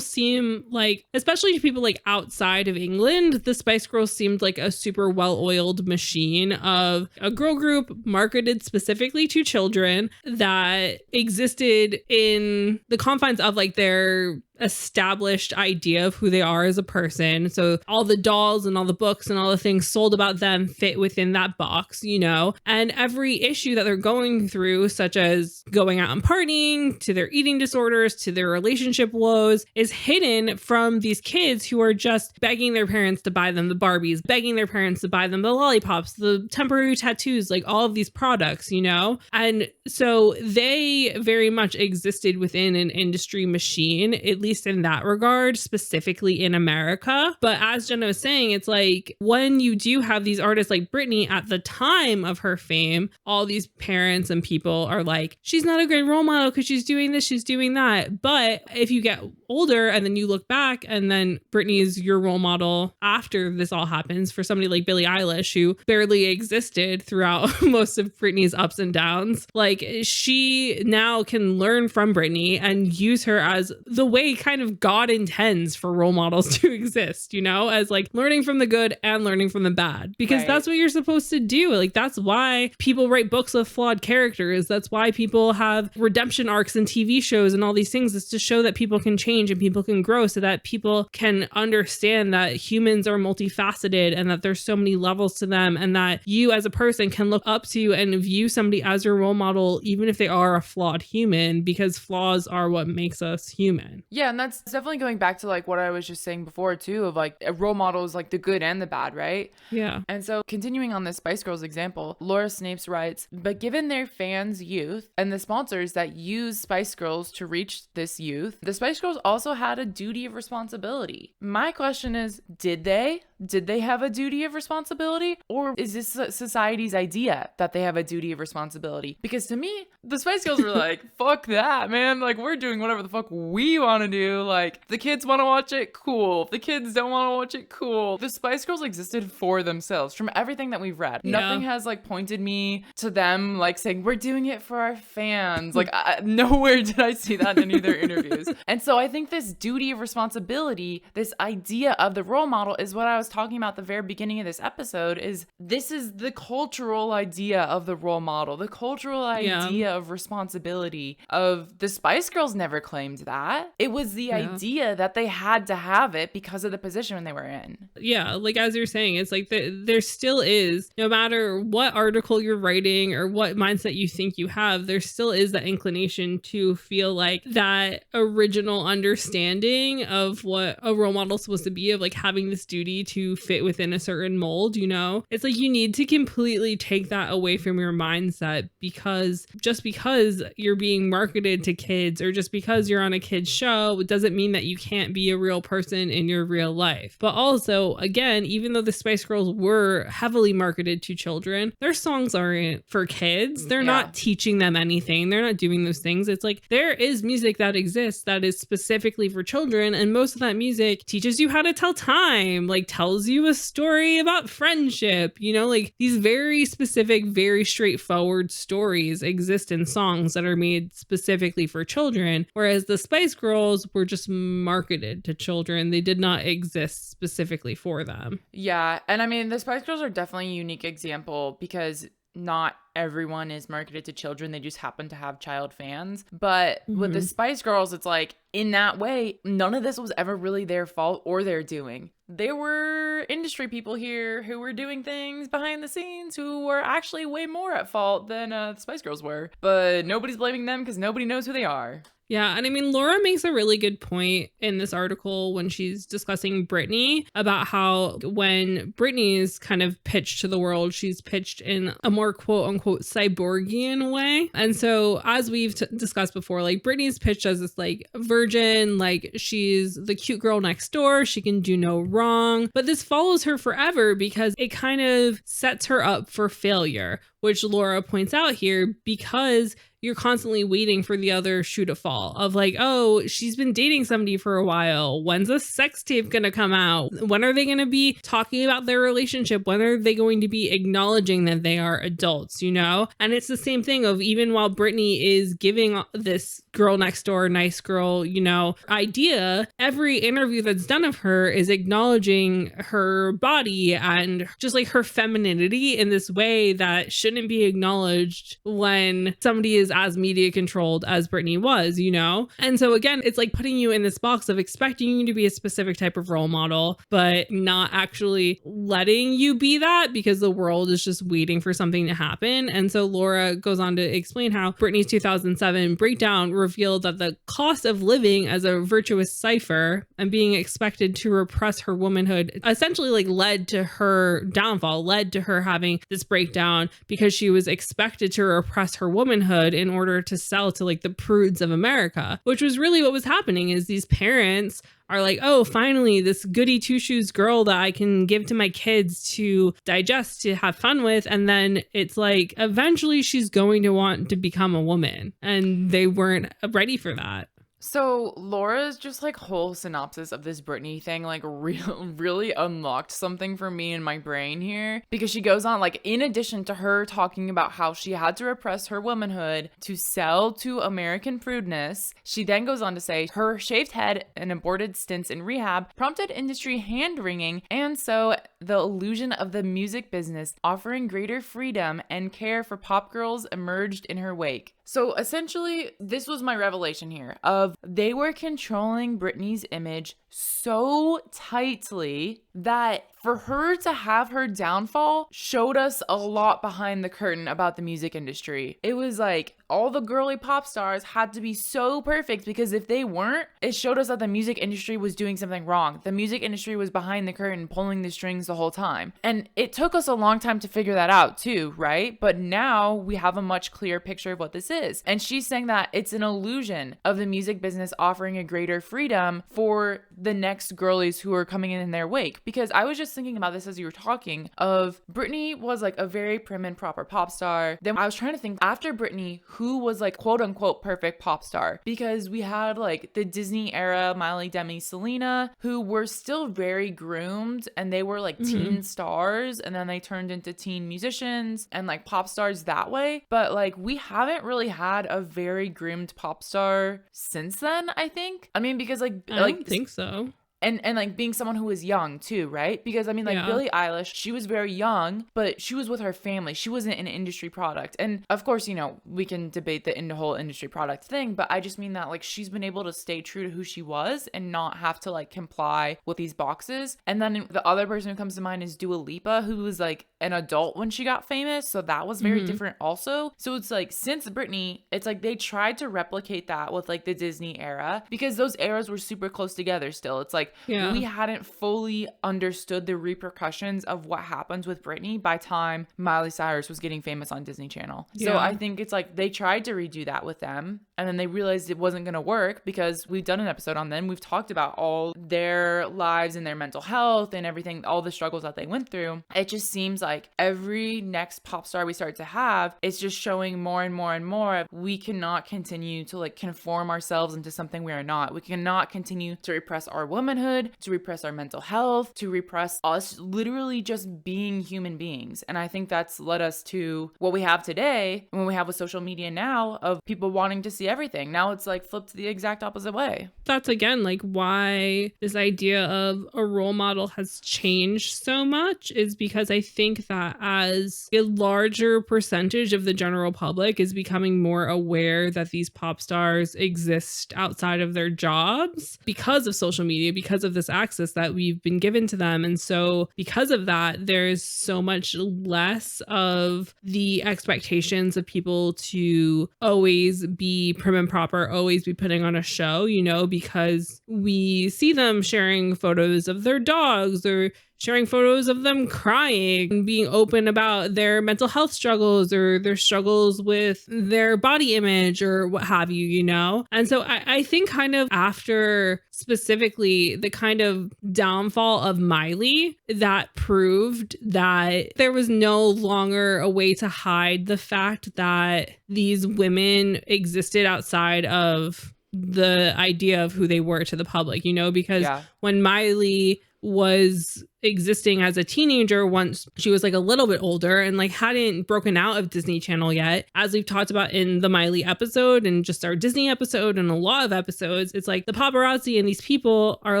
seem like, especially to people like outside of England, the Spice Girls seemed like a super well-oiled machine of a girl group marketed specifically to children that existed in the confines of like their established idea of who they are as a person. So all the dolls and all the books and all the things sold about them fit within that box, you know, and every issue that they're going through, such as going out and partying, to their eating disorders, to their relationship woes, is hidden from these kids who are just begging their parents to buy them the Barbies, begging their parents to buy them the lollipops, the temporary tattoos, like all of these products, you know? And so they very much existed within an industry machine, at least in that regard, specifically in America. But as Jenna was saying, it's like when you do have these artists like Britney at the time of her fame, all these parents and people are like, she's not a great role model because she's doing this, she's doing that. But if you get older and then you look back and then Britney is your role model after this all happens, for somebody like Billie Eilish, who barely existed throughout most of Britney's ups and downs, like she now can learn from Britney and use her as the way kind of God intends for role models to exist, you know, as like learning from the good and learning from the bad, because that's what you're supposed to do. Like that's why people write books with flawed characters. That's why people have redemption arcs and TV shows and all these things, is to show that people can change and people can grow, so that people can understand that humans are multifaceted and that there's so many levels to them, and that you as a person can look up to and view somebody as your role model, even if they are a flawed human, because flaws are what makes us human. Yeah, and that's definitely going back to like what I was just saying before too, of like a role model is like the good and the bad, right? Yeah. And so continuing on this Spice Girls example, Laura Snapes writes, but given their fans' youth and the sponsors that use Spice Girls to reach this youth, the Spice Girls also had a duty of responsibility. My question is, did they? Did they have a duty of responsibility? Or is this society's idea that they have a duty of responsibility? Because to me, the Spice Girls were like, fuck that, man. Like, we're doing whatever the fuck we want to do. Like, if the kids want to watch it, cool. If the kids don't want to watch it, cool. The Spice Girls existed for themselves from everything that we've read. Yeah. Nothing has like pointed me to them like saying, we're doing it for our fans. Like, nowhere did I see that in any of their interviews. And so I think this duty of responsibility, this idea of the role model, is what I was talking about at the very beginning of this episode. Is this is the cultural idea of the role model, the cultural idea of responsibility. Of the Spice Girls never claimed that. It was the idea that they had to have it because of the position they were in. Yeah, like as you're saying, it's like there still is, no matter what article you're writing or what mindset you think you have, there still is that inclination to feel like that original understanding of what a role model is supposed to be, of like having this duty to fit within a certain mold, you know? It's like you need to completely take that away from your mindset, because just because you're being marketed to kids or just because you're on a kid's show, it doesn't mean that you can't be a real person in your real life. But also, again, even though the Spice Girls were heavily marketed to children, their songs aren't for kids. They're not teaching them anything. They're not doing those things. It's like there is music that exists that is specifically for children, and most of that music teaches you how to tell time, like tells you a story about friendship, you know, like these very specific, very straightforward stories exist in songs that are made specifically for children, whereas the Spice Girls were just marketed to children. They did not exist specifically for them. Yeah, and I mean, the Spice Girls are definitely a unique example because not everyone is marketed to children. They just happen to have child fans. But with the Spice Girls, it's like, in that way, none of this was ever really their fault or their doing. There were industry people here who were doing things behind the scenes who were actually way more at fault than the Spice Girls were. But nobody's blaming them because nobody knows who they are. Yeah, and I mean, Laura makes a really good point in this article when she's discussing Britney about how when Britney is kind of pitched to the world, she's pitched in a more quote unquote cyborgian way. And so as we've discussed before, like Britney's pitched as this like virgin, like she's the cute girl next door, she can do no wrong. But this follows her forever because it kind of sets her up for failure, which Laura points out here, because you're constantly waiting for the other shoe to fall of like, oh, she's been dating somebody for a while. When's a sex tape going to come out? When are they going to be talking about their relationship? When are they going to be acknowledging that they are adults, you know? And it's the same thing of even while Britney is giving this girl next door, nice girl, you know, idea, every interview that's done of her is acknowledging her body and just like her femininity in this way that shouldn't be acknowledged when somebody is as media controlled as Britney was, you know? And so again, it's like putting you in this box of expecting you to be a specific type of role model, but not actually letting you be that because the world is just waiting for something to happen. And so Laura goes on to explain how Britney's 2007 breakdown revealed that the cost of living as a virtuous cipher and being expected to repress her womanhood essentially like led to her downfall, led to her having this breakdown because she was expected to repress her womanhood in order to sell to like the prudes of America, which was really what was happening. Is these parents are like, oh, finally, this goody two shoes girl that I can give to my kids to digest, to have fun with. And then it's like, eventually she's going to want to become a woman. And they weren't ready for that. So Laura's just like whole synopsis of this Britney thing like really unlocked something for me in my brain here, because she goes on like, in addition to her talking about how she had to repress her womanhood to sell to American prudeness, she then goes on to say her shaved head and aborted stints in rehab prompted industry hand-wringing, and so the illusion of the music business offering greater freedom and care for pop girls emerged in her wake. So essentially, this was my revelation here of they were controlling Britney's image so tightly that for her to have her downfall showed us a lot behind the curtain about the music industry. It was like all the girly pop stars had to be so perfect, because if they weren't, it showed us that the music industry was doing something wrong. The music industry was behind the curtain pulling the strings the whole time. And it took us a long time to figure that out too, right? But now we have a much clearer picture of what this is. And she's saying that it's an illusion of the music business offering a greater freedom for the next girlies who are coming in their wake. Because I was just thinking about this as you were talking of Britney was like a very prim and proper pop star. Then I was trying to think after Britney, who was like quote unquote perfect pop star, because we had like the Disney era Miley, Demi, Selena, who were still very groomed and they were like teen stars, and then they turned into teen musicians and like pop stars that way. But like we haven't really had a very groomed pop star since then, I think. I mean, because like I don't think so. And like being someone who was young too, right? Because I mean, like Billie Eilish, she was very young, but she was with her family. She wasn't an industry product. And of course, you know, we can debate the whole industry product thing, but I just mean that like she's been able to stay true to who she was and not have to like comply with these boxes. And then the other person who comes to mind is Dua Lipa, who was like an adult when she got famous. So that was very different also. So it's like, since Britney, it's like they tried to replicate that with like the Disney era, because those eras were super close together still. It's like, we hadn't fully understood the repercussions of what happens with Britney by time Miley Cyrus was getting famous on Disney Channel. So I think it's like they tried to redo that with them, and then they realized it wasn't going to work, because we've done an episode on them. We've talked about all their lives and their mental health and everything, all the struggles that they went through. It just seems like every next pop star we start to have, it's just showing more and more and more. We cannot continue to like conform ourselves into something we are not. We cannot continue to repress our womanhood womanhood, to repress our mental health, to repress us literally just being human beings. And I think that's led us to what we have today, and what we have with social media now, of people wanting to see everything. Now it's like flipped the exact opposite way. That's again like why this idea of a role model has changed so much, is because I think that as a larger percentage of the general public is becoming more aware that these pop stars exist outside of their jobs because of social media, because of this access that we've been given to them. And so because of that, there's so much less of the expectations of people to always be prim and proper, always be putting on a show, you know, because we see them sharing photos of their dogs or sharing photos of them crying and being open about their mental health struggles or their struggles with their body image or what have you, you know? And so I think kind of after specifically the kind of downfall of Miley, that proved that there was no longer a way to hide the fact that these women existed outside of the idea of who they were to the public, you know, because when Miley was existing as a teenager, once she was like a little bit older and like hadn't broken out of Disney Channel yet, as we've talked about in the Miley episode and just our Disney episode and a lot of episodes, it's like the paparazzi and these people are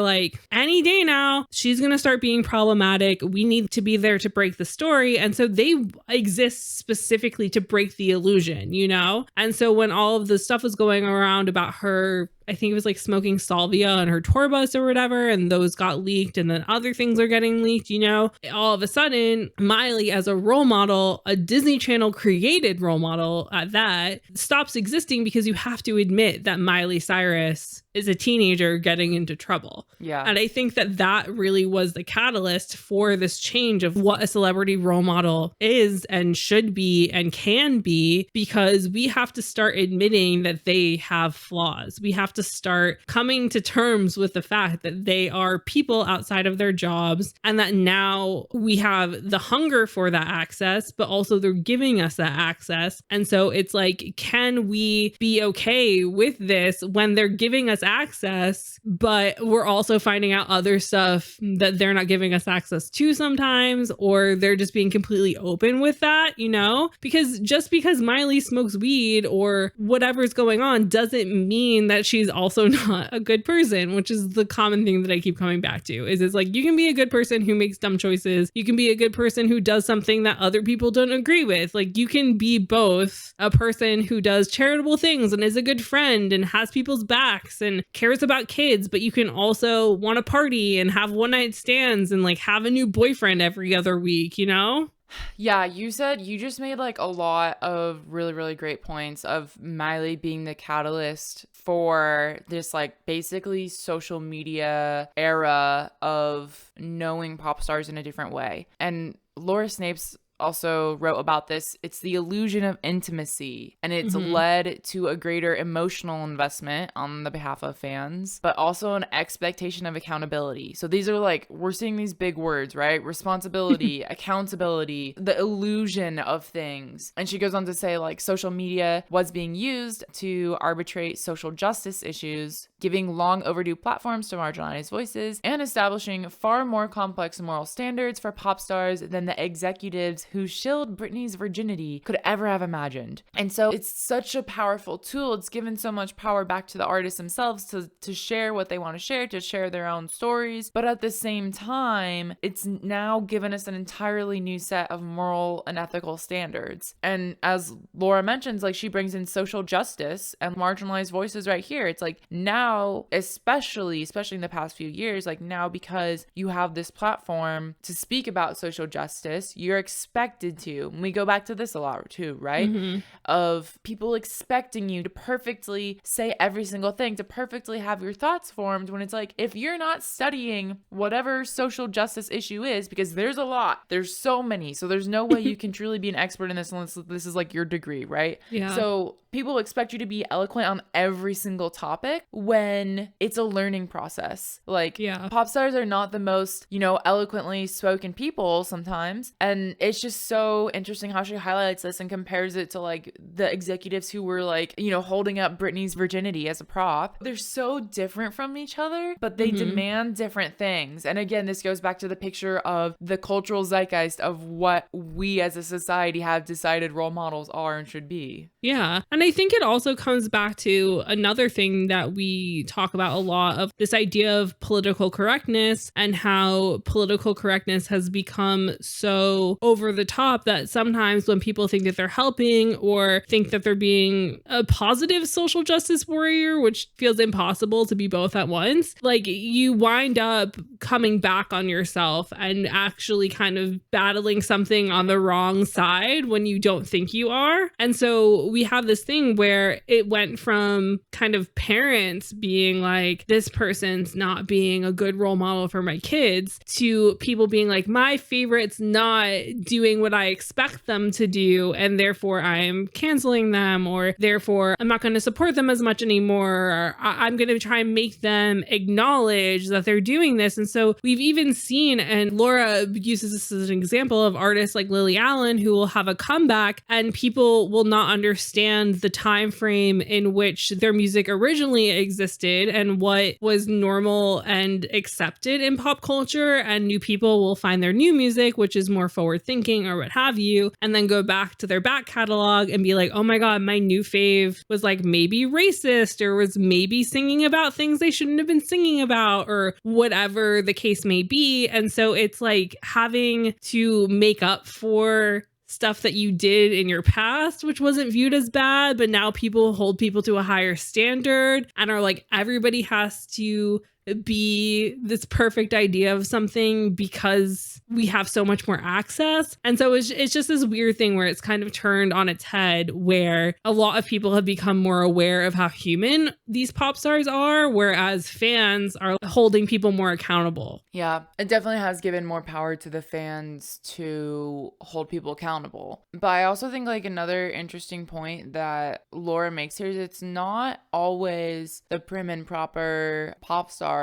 like, any day now she's gonna start being problematic, we need to be there to break the story. And so they exist specifically to break the illusion, you know? And so when all of the stuff was going around about her, I think it was like smoking salvia on her tour bus or whatever, and those got leaked, and then other things are getting leaked, you know, all of a sudden Miley as a role model, a Disney Channel created role model at that, stops existing because you have to admit that Miley Cyrus is a teenager getting into trouble. Yeah. And I think that that really was the catalyst for this change of what a celebrity role model is and should be and can be, because we have to start admitting that they have flaws. We have to start coming to terms with the fact that they are people outside of their jobs, and that now we have the hunger for that access, but also they're giving us that access. And so it's like, can we be okay with this when they're giving us access, but we're also finding out other stuff that they're not giving us access to sometimes, or they're just being completely open with that, you know? Because just because Miley smokes weed or whatever's going on doesn't mean that she's also not a good person, which is the common thing that I keep coming back to, is it's like, you can be a good person who makes dumb choices. You can be a good person who does something that other people don't agree with. Like, you can be both a person who does charitable things and is a good friend and has people's backs and cares about kids, but you can also want to party and have one night stands and like have a new boyfriend every other week, you know? Yeah, you just made like a lot of really, really great points of Miley being the catalyst for this like basically social media era of knowing pop stars in a different way. And Laura Snapes also wrote about this. It's the illusion of intimacy, and it's led to a greater emotional investment on the behalf of fans, but also an expectation of accountability. So these are like, we're seeing these big words, right? Responsibility, accountability, the illusion of things. And she goes on to say like social media was being used to arbitrate social justice issues, giving long overdue platforms to marginalized voices, and establishing far more complex moral standards for pop stars than the executives who shilled Britney's virginity could ever have imagined. And so it's such a powerful tool. It's given so much power back to the artists themselves to share what they want to share their own stories. But at the same time, it's now given us an entirely new set of moral and ethical standards. And as Laura mentions, like, she brings in social justice and marginalized voices right here. It's like now, especially in the past few years, like now, because you have this platform to speak about social justice, you're expected to, and we go back to this a lot too, right? Of people expecting you to perfectly say every single thing, to perfectly have your thoughts formed, when it's like, if you're not studying whatever social justice issue is, because there's a lot, there's so many, so there's no way you can truly be an expert in this unless this is like your degree, right? Yeah. So people expect you to be eloquent on every single topic when it's a learning process. Like, pop stars are not the most, eloquently spoken people sometimes. And it's just so interesting how she highlights this and compares it to like the executives who were like, holding up Britney's virginity as a prop. They're so different from each other, but they demand different things. And again, this goes back to the picture of the cultural zeitgeist of what we as a society have decided role models are and should be. Yeah. And I think it also comes back to another thing that we talk about a lot, of this idea of political correctness and how political correctness has become so over the top that sometimes when people think that they're helping or think that they're being a positive social justice warrior, which feels impossible to be both at once, like you wind up coming back on yourself and actually kind of battling something on the wrong side when you don't think you are. And so we have this thing where it went from kind of parents being like, this person's not being a good role model for my kids, to people being like, my favorite's not doing what I expect them to do, and therefore I'm canceling them, or therefore I'm not going to support them as much anymore, or I'm going to try and make them acknowledge that they're doing this. And so we've even seen, and Laura uses this as an example, of artists like Lily Allen who will have a comeback and people will not understand the time frame in which their music originally existed and what was normal and accepted in pop culture, and new people will find their new music, which is more forward thinking or what have you, and then go back to their back catalog and be like, oh my god, my new fave was like maybe racist or was maybe singing about things they shouldn't have been singing about, or whatever the case may be. And so it's like having to make up for stuff that you did in your past, which wasn't viewed as bad, but now people hold people to a higher standard and are like, everybody has to be this perfect idea of something because we have so much more access. And so it's just this weird thing where it's kind of turned on its head, where a lot of people have become more aware of how human these pop stars are, whereas fans are holding people more accountable. Yeah, it definitely has given more power to the fans to hold people accountable. But I also think like another interesting point that Laura makes here is it's not always the prim and proper pop star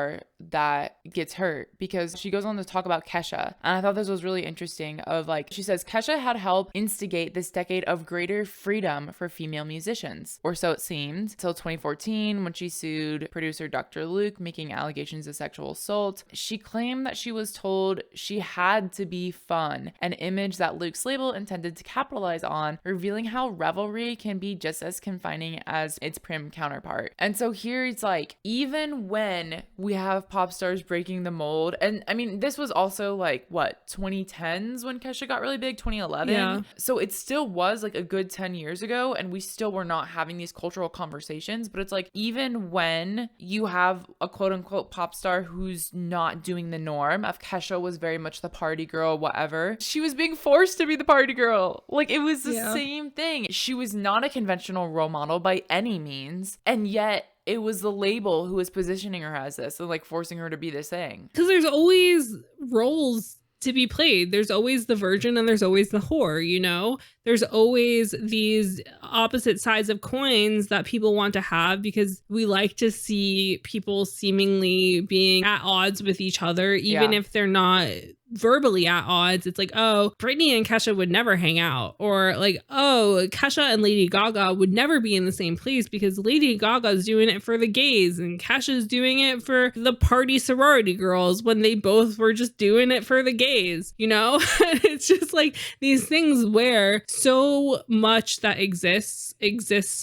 that gets hurt, because she goes on to talk about Kesha. And I thought this was really interesting of like, she says, Kesha had helped instigate this decade of greater freedom for female musicians, or so it seemed, till 2014 when she sued producer Dr. Luke, making allegations of sexual assault. She claimed that she was told she had to be fun, an image that Luke's label intended to capitalize on, revealing how revelry can be just as confining as its prim counterpart. And so here it's like, even when we have pop stars breaking the mold, and I mean, this was also like what, 2010s when Kesha got really big, 2011. Yeah. So it still was like a good 10 years ago, and we still were not having these cultural conversations. But it's like, even when you have a quote unquote pop star who's not doing the norm, of Kesha was very much the party girl, whatever, she was being forced to be the party girl. Like, it was the same thing. She was not a conventional role model by any means, and yet it was the label who was positioning her as this and like forcing her to be this thing. Because there's always roles to be played. There's always the virgin and there's always the whore, you know? There's always these opposite sides of coins that people want to have, because we like to see people seemingly being at odds with each other, even if they're not verbally at odds. It's like, oh, Britney and Kesha would never hang out, or like, oh, Kesha and Lady Gaga would never be in the same place because Lady Gaga's doing it for the gays and Kesha's doing it for the party sorority girls, when they both were just doing it for the gays, you know? It's just like these things where so much that exists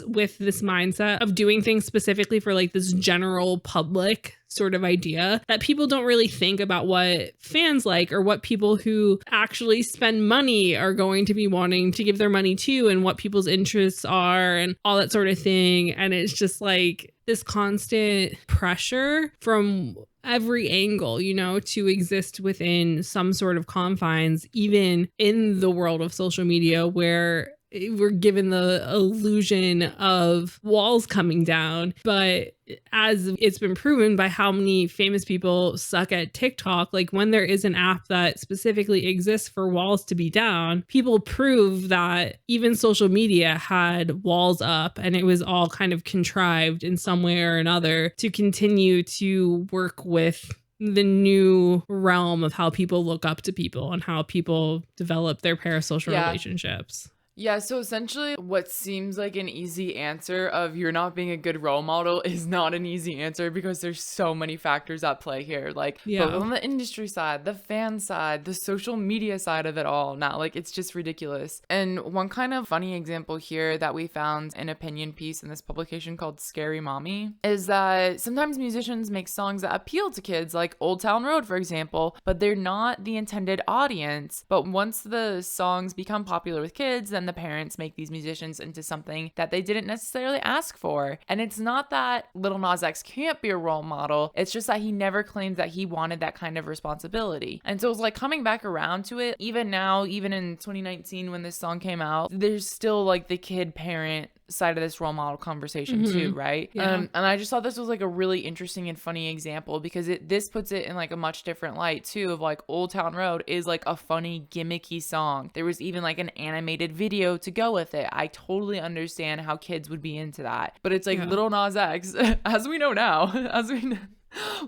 with this mindset of doing things specifically for like this general public sort of idea, that people don't really think about what fans like, or what people who actually spend money are going to be wanting to give their money to, and what people's interests are, and all that sort of thing. And it's just like this constant pressure from every angle, you know, to exist within some sort of confines, even in the world of social media, where we're given the illusion of walls coming down. But as it's been proven by how many famous people suck at TikTok, like when there is an app that specifically exists for walls to be down, people prove that even social media had walls up, and it was all kind of contrived in some way or another to continue to work with the new realm of how people look up to people and how people develop their parasocial relationships. Yeah, so essentially what seems like an easy answer of you're not being a good role model is not an easy answer, because there's so many factors at play here. Like both on the industry side, the fan side, the social media side of it all. Now, like, it's just ridiculous. And one kind of funny example here that we found an opinion piece in this publication called Scary Mommy is that sometimes musicians make songs that appeal to kids, like Old Town Road, for example, but they're not the intended audience. But once the songs become popular with kids, then the parents make these musicians into something that they didn't necessarily ask for. And it's not that Lil Nas X can't be a role model, it's just that he never claimed that he wanted that kind of responsibility. And so it's like coming back around to it, even now, even in 2019 when this song came out, there's still like the kid parent side of this role model conversation too, right? And I just thought this was like a really interesting and funny example, because this puts it in like a much different light too, of like Old Town Road is like a funny gimmicky song. There was even like an animated video to go with it. I totally understand how kids would be into that, but it's like Lil Nas X, as we know now,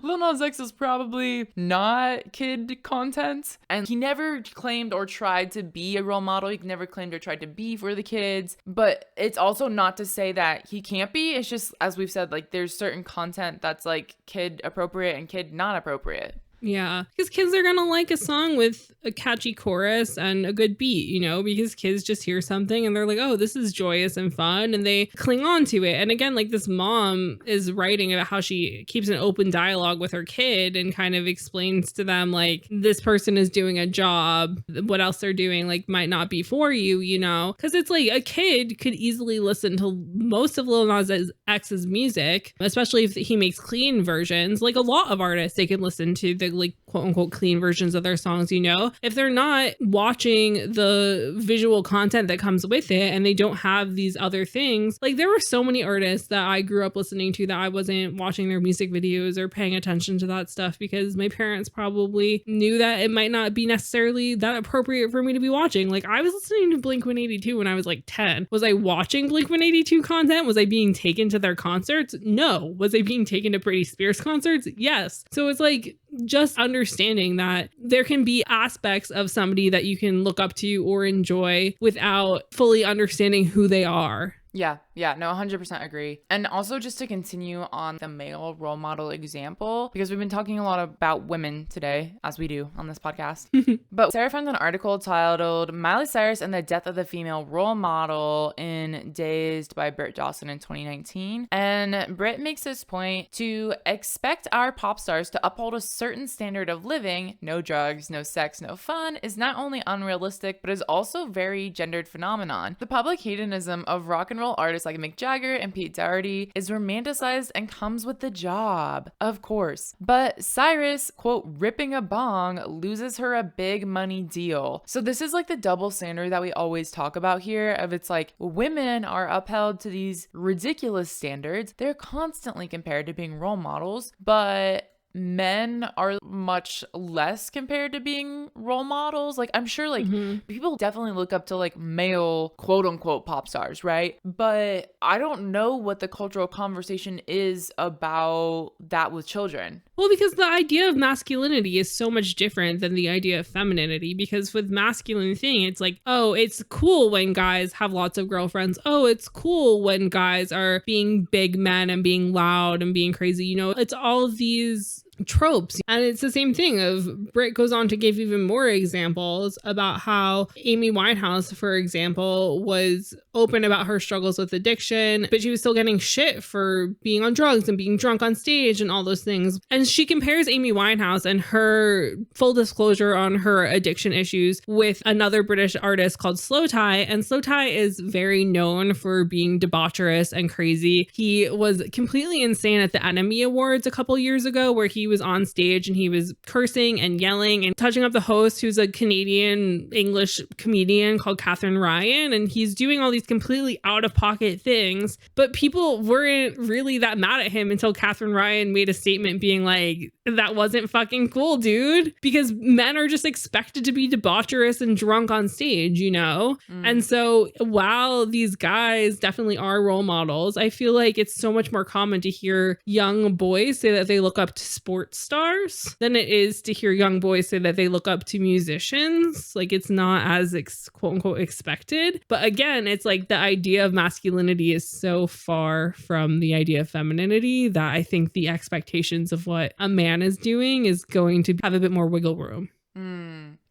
Lil Nas X is probably not kid content, and he never claimed or tried to be a role model. He never claimed or tried to be for the kids, but it's also not to say that he can't be. It's just, as we've said, like there's certain content that's like kid appropriate and kid not appropriate. Yeah, because kids are going to like a song with a catchy chorus and a good beat, you know, because kids just hear something and they're like, oh, this is joyous and fun, and they cling on to it. And again, like this mom is writing about how she keeps an open dialogue with her kid and kind of explains to them, like, this person is doing a job. What else they're doing, like, might not be for you, you know, because it's like a kid could easily listen to most of Lil Nas X's music, especially if he makes clean versions. Like a lot of artists, they can listen to the like quote unquote clean versions of their songs, you know, if they're not watching the visual content that comes with it and they don't have these other things. Like there were so many artists that I grew up listening to that I wasn't watching their music videos or paying attention to that stuff because my parents probably knew that it might not be necessarily that appropriate for me to be watching. Like I was listening to Blink-182 when I was like 10. Was I watching Blink-182 content? Was I being taken to their concerts? No. Was I being taken to Britney Spears concerts? Yes. So it's like just understanding that there can be aspects of somebody that you can look up to or enjoy without fully understanding who they are. Yeah, no, 100% agree. And also just to continue on the male role model example, because we've been talking a lot about women today, as we do on this podcast. But Sarah found an article titled Miley Cyrus and the Death of the Female Role Model in Dazed by Britt Dawson in 2019. And Britt makes this point: to expect our pop stars to uphold a certain standard of living, no drugs, no sex, no fun, is not only unrealistic, but is also very gendered phenomenon. The public hedonism of rock and roll artists like Mick Jagger and Pete Doherty is romanticized and comes with the job, of course. But Cyrus, quote, ripping a bong, loses her a big money deal. So this is like the double standard that we always talk about here, of it's like women are upheld to these ridiculous standards. They're constantly compared to being role models, but men are much less compared to being role models. Like I'm sure like people definitely look up to like male quote unquote pop stars, right? But I don't know what the cultural conversation is about that with children. Well, because the idea of masculinity is so much different than the idea of femininity, because with masculine thing, it's like, oh, it's cool when guys have lots of girlfriends. Oh, it's cool when guys are being big men and being loud and being crazy. You know, it's all of these tropes. And it's the same thing of Britt goes on to give even more examples about how Amy Winehouse, for example, was open about her struggles with addiction, but she was still getting shit for being on drugs and being drunk on stage and all those things. And she compares Amy Winehouse and her full disclosure on her addiction issues with another British artist called Slow Tie. And Slow Tie is very known for being debaucherous and crazy. He was completely insane at the Enemy Awards a couple years ago, where he he was on stage and he was cursing and yelling and touching up the host, who's a Canadian English comedian called Catherine Ryan. And he's doing all these completely out of pocket things, but people weren't really that mad at him until Catherine Ryan made a statement being like, that wasn't fucking cool, dude. Because men are just expected to be debaucherous and drunk on stage, you know? And so while these guys definitely are role models, I feel like it's so much more common to hear young boys say that they look up to sports stars than it is to hear young boys say that they look up to musicians. Like, it's not as quote unquote expected. But again, it's like the idea of masculinity is so far from the idea of femininity that I think the expectations of what a man is doing is going to have a bit more wiggle room.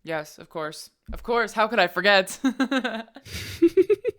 Yes, of course. Of course. How could I forget?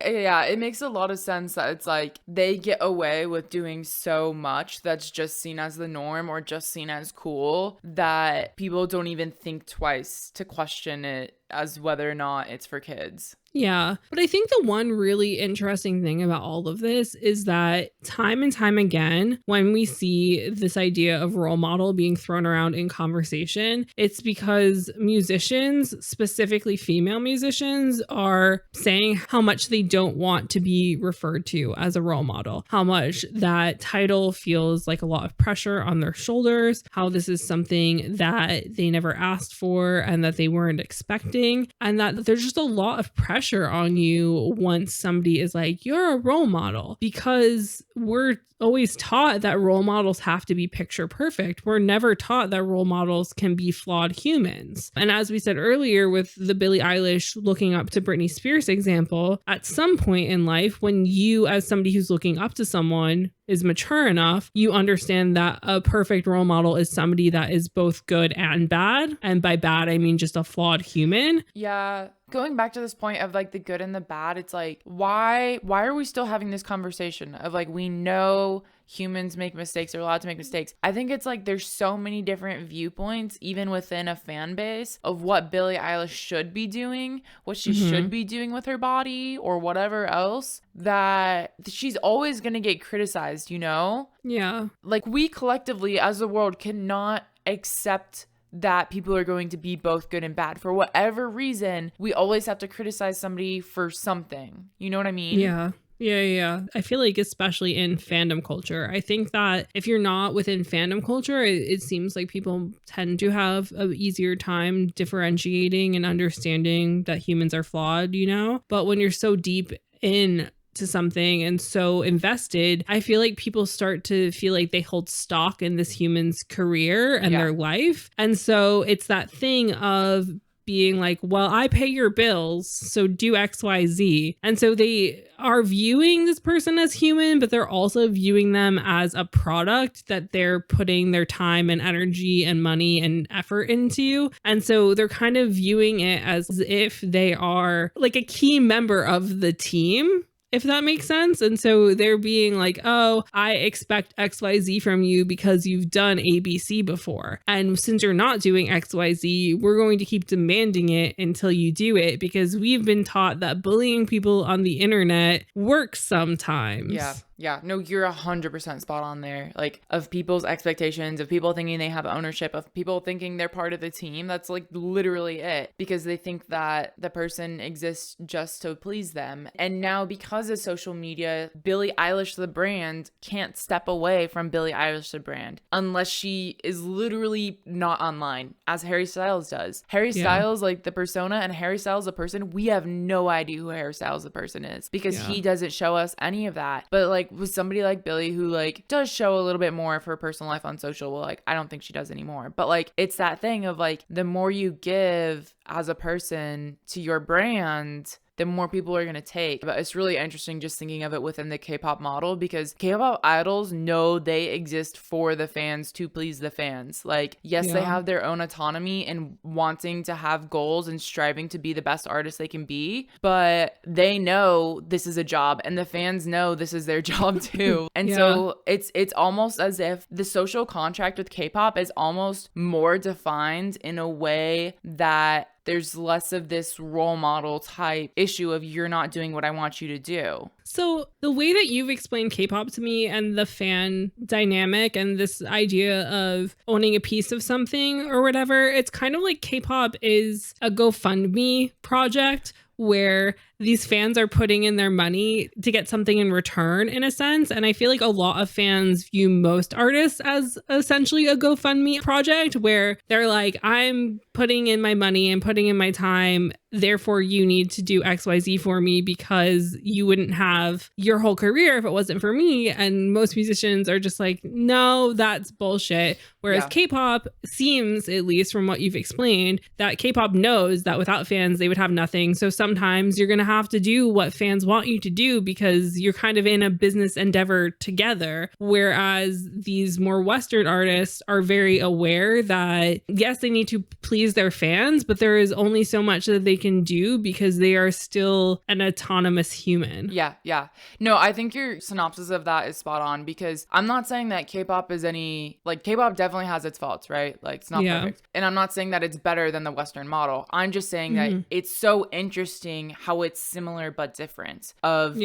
Yeah, it makes a lot of sense that it's like they get away with doing so much that's just seen as the norm or just seen as cool that people don't even think twice to question it as whether or not it's for kids. Yeah. But I think the one really interesting thing about all of this is that time and time again, when we see this idea of role model being thrown around in conversation, it's because musicians, specifically female musicians, are saying how much they don't want to be referred to as a role model, how much that title feels like a lot of pressure on their shoulders, how this is something that they never asked for and that they weren't expecting, and that there's just a lot of pressure on you once somebody is like, you're a role model, because we're always taught that role models have to be picture perfect. We're never taught that role models can be flawed humans. And as we said earlier with the Billie Eilish looking up to Britney Spears example, at some point in life, when you, as somebody who's looking up to someone, is mature enough, you understand that a perfect role model is somebody that is both good and bad. And by bad, I mean just a flawed human. Yeah. Going back to this point of like the good and the bad, it's like, why are we still having this conversation of like, we know humans make mistakes, they're allowed to make mistakes. I think it's like there's so many different viewpoints, even within a fan base, of what Billie Eilish should be doing, what she should be doing with her body or whatever else, that she's always going to get criticized, you know? Yeah. Like, we collectively as a world cannot accept that people are going to be both good and bad. For whatever reason, we always have to criticize somebody for something. You know what I mean? Yeah. Yeah. I feel like especially in fandom culture, I think that if you're not within fandom culture, it seems like people tend to have an easier time differentiating and understanding that humans are flawed, you know? But when you're so deep in to something and so invested, I feel like people start to feel like they hold stock in this human's career and their life. And so it's that thing of being like, well, I pay your bills, so do X, Y, Z. And so they are viewing this person as human, but they're also viewing them as a product that they're putting their time and energy and money and effort into. And so they're kind of viewing it as if they are like a key member of the team, if that makes sense. And so they're being like, oh, I expect XYZ from you because you've done ABC before. And since you're not doing XYZ, we're going to keep demanding it until you do it, because we've been taught that bullying people on the internet works sometimes. Yeah. No, you're 100% spot on there. Like, of people's expectations, of people thinking they have ownership, of people thinking they're part of the team. That's like literally it, because they think that the person exists just to please them. And now, because of social media, Billie Eilish, the brand, can't step away from Billie Eilish, the brand, unless she is literally not online, as Harry Styles does. Harry Styles, like the persona, and Harry Styles, the person, we have no idea who Harry Styles, the person is, because he doesn't show us any of that. But like, with somebody like Billie, who like does show a little bit more of her personal life on social, well, like, I don't think she does anymore, but like, it's that thing of like, the more you give as a person to your brand, the more people are going to take. But it's really interesting just thinking of it within the K-pop model, because K-pop idols know they exist for the fans, to please the fans. Like, yes, they have their own autonomy and wanting to have goals and striving to be the best artist they can be, but they know this is a job, and the fans know this is their job too. And so it's almost as if the social contract with K-pop is almost more defined in a way that there's less of this role model type issue of you're not doing what I want you to do. So the way that you've explained K-pop to me and the fan dynamic and this idea of owning a piece of something or whatever, it's kind of like K-pop is a GoFundMe project where these fans are putting in their money to get something in return, in a sense. And I feel like a lot of fans view most artists as essentially a GoFundMe project where they're like, I'm putting in my money and putting in my time, therefore you need to do XYZ for me because you wouldn't have your whole career if it wasn't for me. And most musicians are just like, no, that's bullshit. Whereas K-pop seems, at least from what you've explained, that K-pop knows that without fans, they would have nothing. So sometimes you're going to have to do what fans want you to do because you're kind of in a business endeavor together. Whereas these more Western artists are very aware that, yes, they need to please their fans, but there is only so much that they can do because they are still an autonomous human. Yeah. No, I think your synopsis of that is spot on because I'm not saying that K-pop is any, like, K-pop definitely has its faults, right? Like, it's not perfect. And I'm not saying that it's better than the Western model. I'm just saying that it's so interesting how it's similar but different of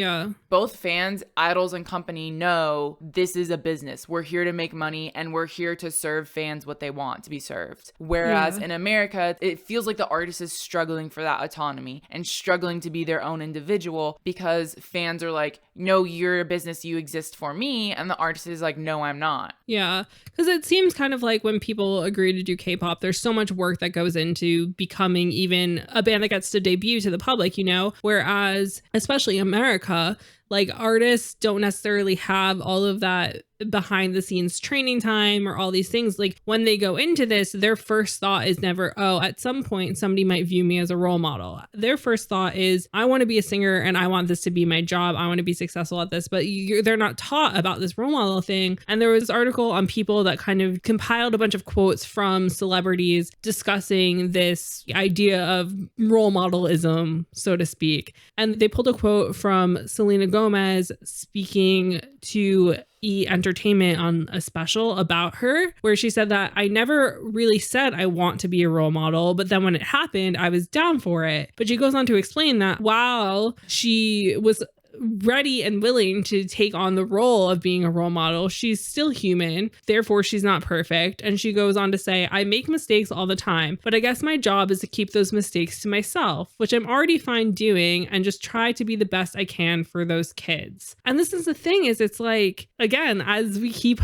both fans, idols, and company know this is a business. We're here to make money and we're here to serve fans what they want to be served. Whereas in America, it feels like the artist is struggling for that autonomy and struggling to be their own individual because fans are like, no, you're a business, you exist for me. And the artist is like, no, I'm not. Yeah, because it seems kind of like when people agree to do K-pop, there's so much work that goes into becoming even a band that gets to debut to the public, you know, whereas especially America, like artists don't necessarily have all of that behind the scenes training time or all these things. Like when they go into this, their first thought is never, oh, at some point somebody might view me as a role model. Their first thought is, I want to be a singer and I want this to be my job. I want to be successful at this, but they're not taught about this role model thing. And there was this article on People that kind of compiled a bunch of quotes from celebrities discussing this idea of role modelism, so to speak. And they pulled a quote from Selena Gomez speaking to E! Entertainment on a special about her, where she said that I never really said I want to be a role model, but then when it happened, I was down for it. But she goes on to explain that while she was ready and willing to take on the role of being a role model, she's still human, therefore she's not perfect. And she goes on to say, I make mistakes all the time, but I guess my job is to keep those mistakes to myself, which I'm already fine doing, and just try to be the best I can for those kids. And this is the thing, is it's like, again, as we keep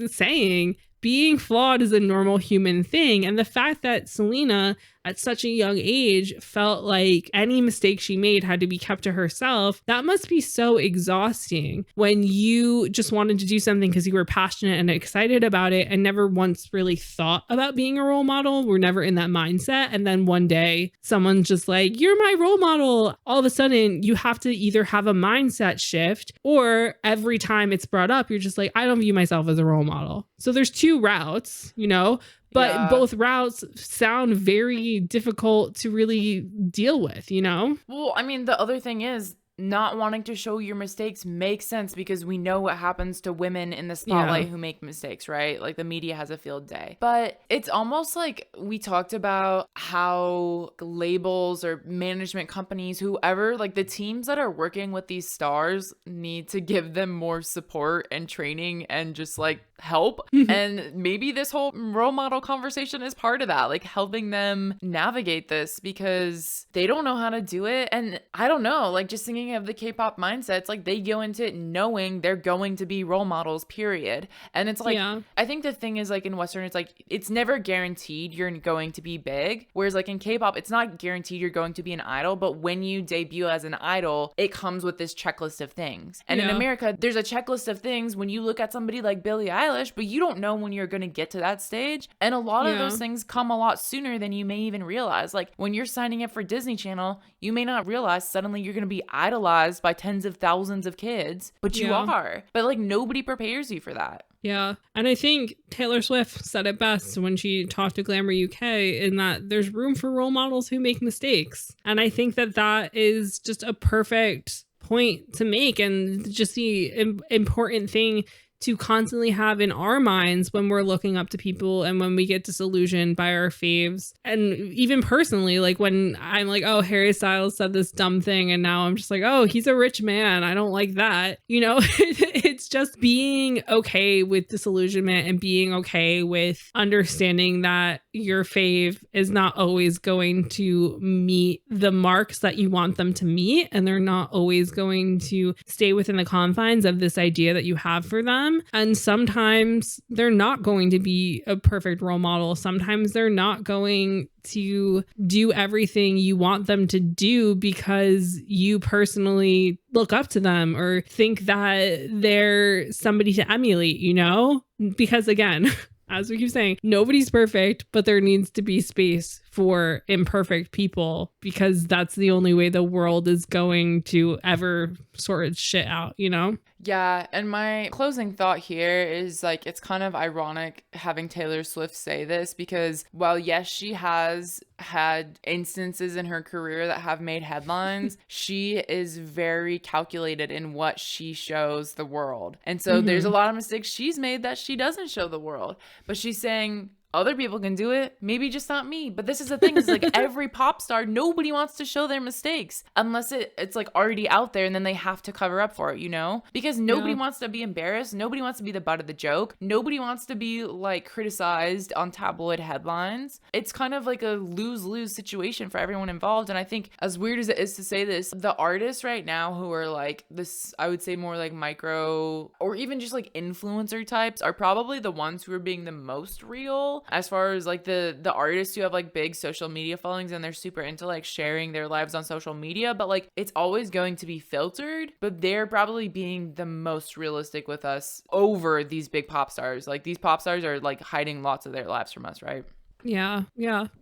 saying, being flawed is a normal human thing. And the fact that Selena at such a young age felt like any mistake she made had to be kept to herself, that must be so exhausting when you just wanted to do something because you were passionate and excited about it and never once really thought about being a role model. We're never in that mindset. And then one day someone's just like, you're my role model. All of a sudden you have to either have a mindset shift, or every time it's brought up, you're just like, I don't view myself as a role model. So there's two routes, you know? But both routes sound very difficult to really deal with, you know? Well, I mean, the other thing is, not wanting to show your mistakes makes sense because we know what happens to women in the spotlight who make mistakes, right? Like the media has a field day. But it's almost like we talked about how labels or management companies, whoever, like the teams that are working with these stars need to give them more support and training and just like help. And maybe this whole role model conversation is part of that, like helping them navigate this because they don't know how to do it. And I don't know, like just thinking of the K-pop mindset, it's like they go into it knowing they're going to be role models, period. And it's like, I think the thing is like in Western, it's like, it's never guaranteed you're going to be big. Whereas like in K-pop, it's not guaranteed you're going to be an idol, but when you debut as an idol, it comes with this checklist of things. And in America, there's a checklist of things when you look at somebody like Billie Eilish, but you don't know when you're going to get to that stage. And a lot of those things come a lot sooner than you may even realize. Like when you're signing up for Disney Channel, you may not realize suddenly you're going to be idolized by tens of thousands of kids, but you are. But like nobody prepares you for that. Yeah. And I think Taylor Swift said it best when she talked to Glamour UK, in that there's room for role models who make mistakes. And I think that that is just a perfect point to make, and just the important thing to constantly have in our minds when we're looking up to people and when we get disillusioned by our faves. And even personally, like when I'm like, oh, Harry Styles said this dumb thing, and now I'm just like, oh, he's a rich man, I don't like that. You know, it's just being okay with disillusionment and being okay with understanding that your fave is not always going to meet the marks that you want them to meet, and they're not always going to stay within the confines of this idea that you have for them. And sometimes they're not going to be a perfect role model. Sometimes they're not going to do everything you want them to do because you personally look up to them or think that they're somebody to emulate, you know? Because again, as we keep saying, nobody's perfect, but there needs to be space for imperfect people, because that's the only way the world is going to ever sort its shit out, you know? Yeah, and my closing thought here is like, it's kind of ironic having Taylor Swift say this, because while yes, she has had instances in her career that have made headlines, she is very calculated in what she shows the world. And so there's a lot of mistakes she's made that she doesn't show the world, but she's saying, other people can do it, maybe just not me. But this is the thing, is like every pop star, nobody wants to show their mistakes unless it's like already out there, and then they have to cover up for it, you know? Because nobody wants to be embarrassed. Nobody wants to be the butt of the joke. Nobody wants to be like criticized on tabloid headlines. It's kind of like a lose-lose situation for everyone involved. And I think, as weird as it is to say this, the artists right now who are like this, I would say more like micro or even just like influencer types, are probably the ones who are being the most real, as far as like the artists who have like big social media followings and they're super into like sharing their lives on social media, but like it's always going to be filtered. But they're probably being the most realistic with us over these big pop stars. Like these pop stars are like hiding lots of their lives from us, right? Yeah.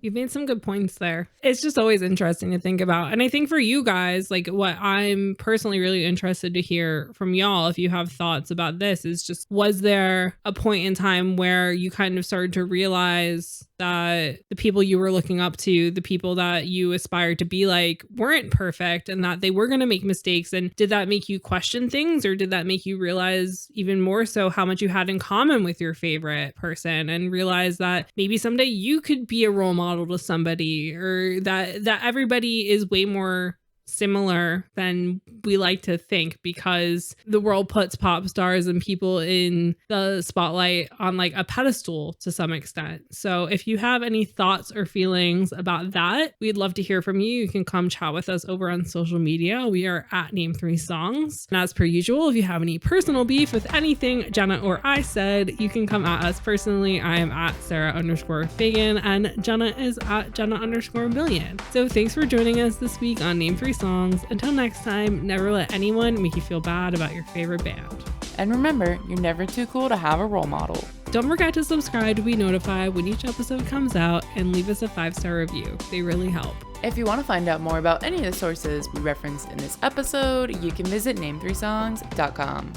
You've made some good points there. It's just always interesting to think about. And I think for you guys, like what I'm personally really interested to hear from y'all, if you have thoughts about this, is just, was there a point in time where you kind of started to realize that the people you were looking up to, the people that you aspired to be like, weren't perfect and that they were going to make mistakes? And did that make you question things, or did that make you realize even more so how much you had in common with your favorite person, and realize that maybe someday you could be a role model to somebody, or that everybody is way more similar than we like to think, because the world puts pop stars and people in the spotlight on like a pedestal to some extent. So if you have any thoughts or feelings about that, we'd love to hear from you. You can come chat with us over on social media. We are at Name3Songs. And as per usual, if you have any personal beef with anything Jenna or I said, you can come at us personally. I am at Sarah_Fagan and Jenna is at Jenna_Million. So thanks for joining us this week on Name3Songs. Until next time, never let anyone make you feel bad about your favorite band. And remember, you're never too cool to have a role model. Don't forget to subscribe to be notified when each episode comes out, and leave us a 5-star review. They really help. If you want to find out more about any of the sources we referenced in this episode, you can visit name3songs.com.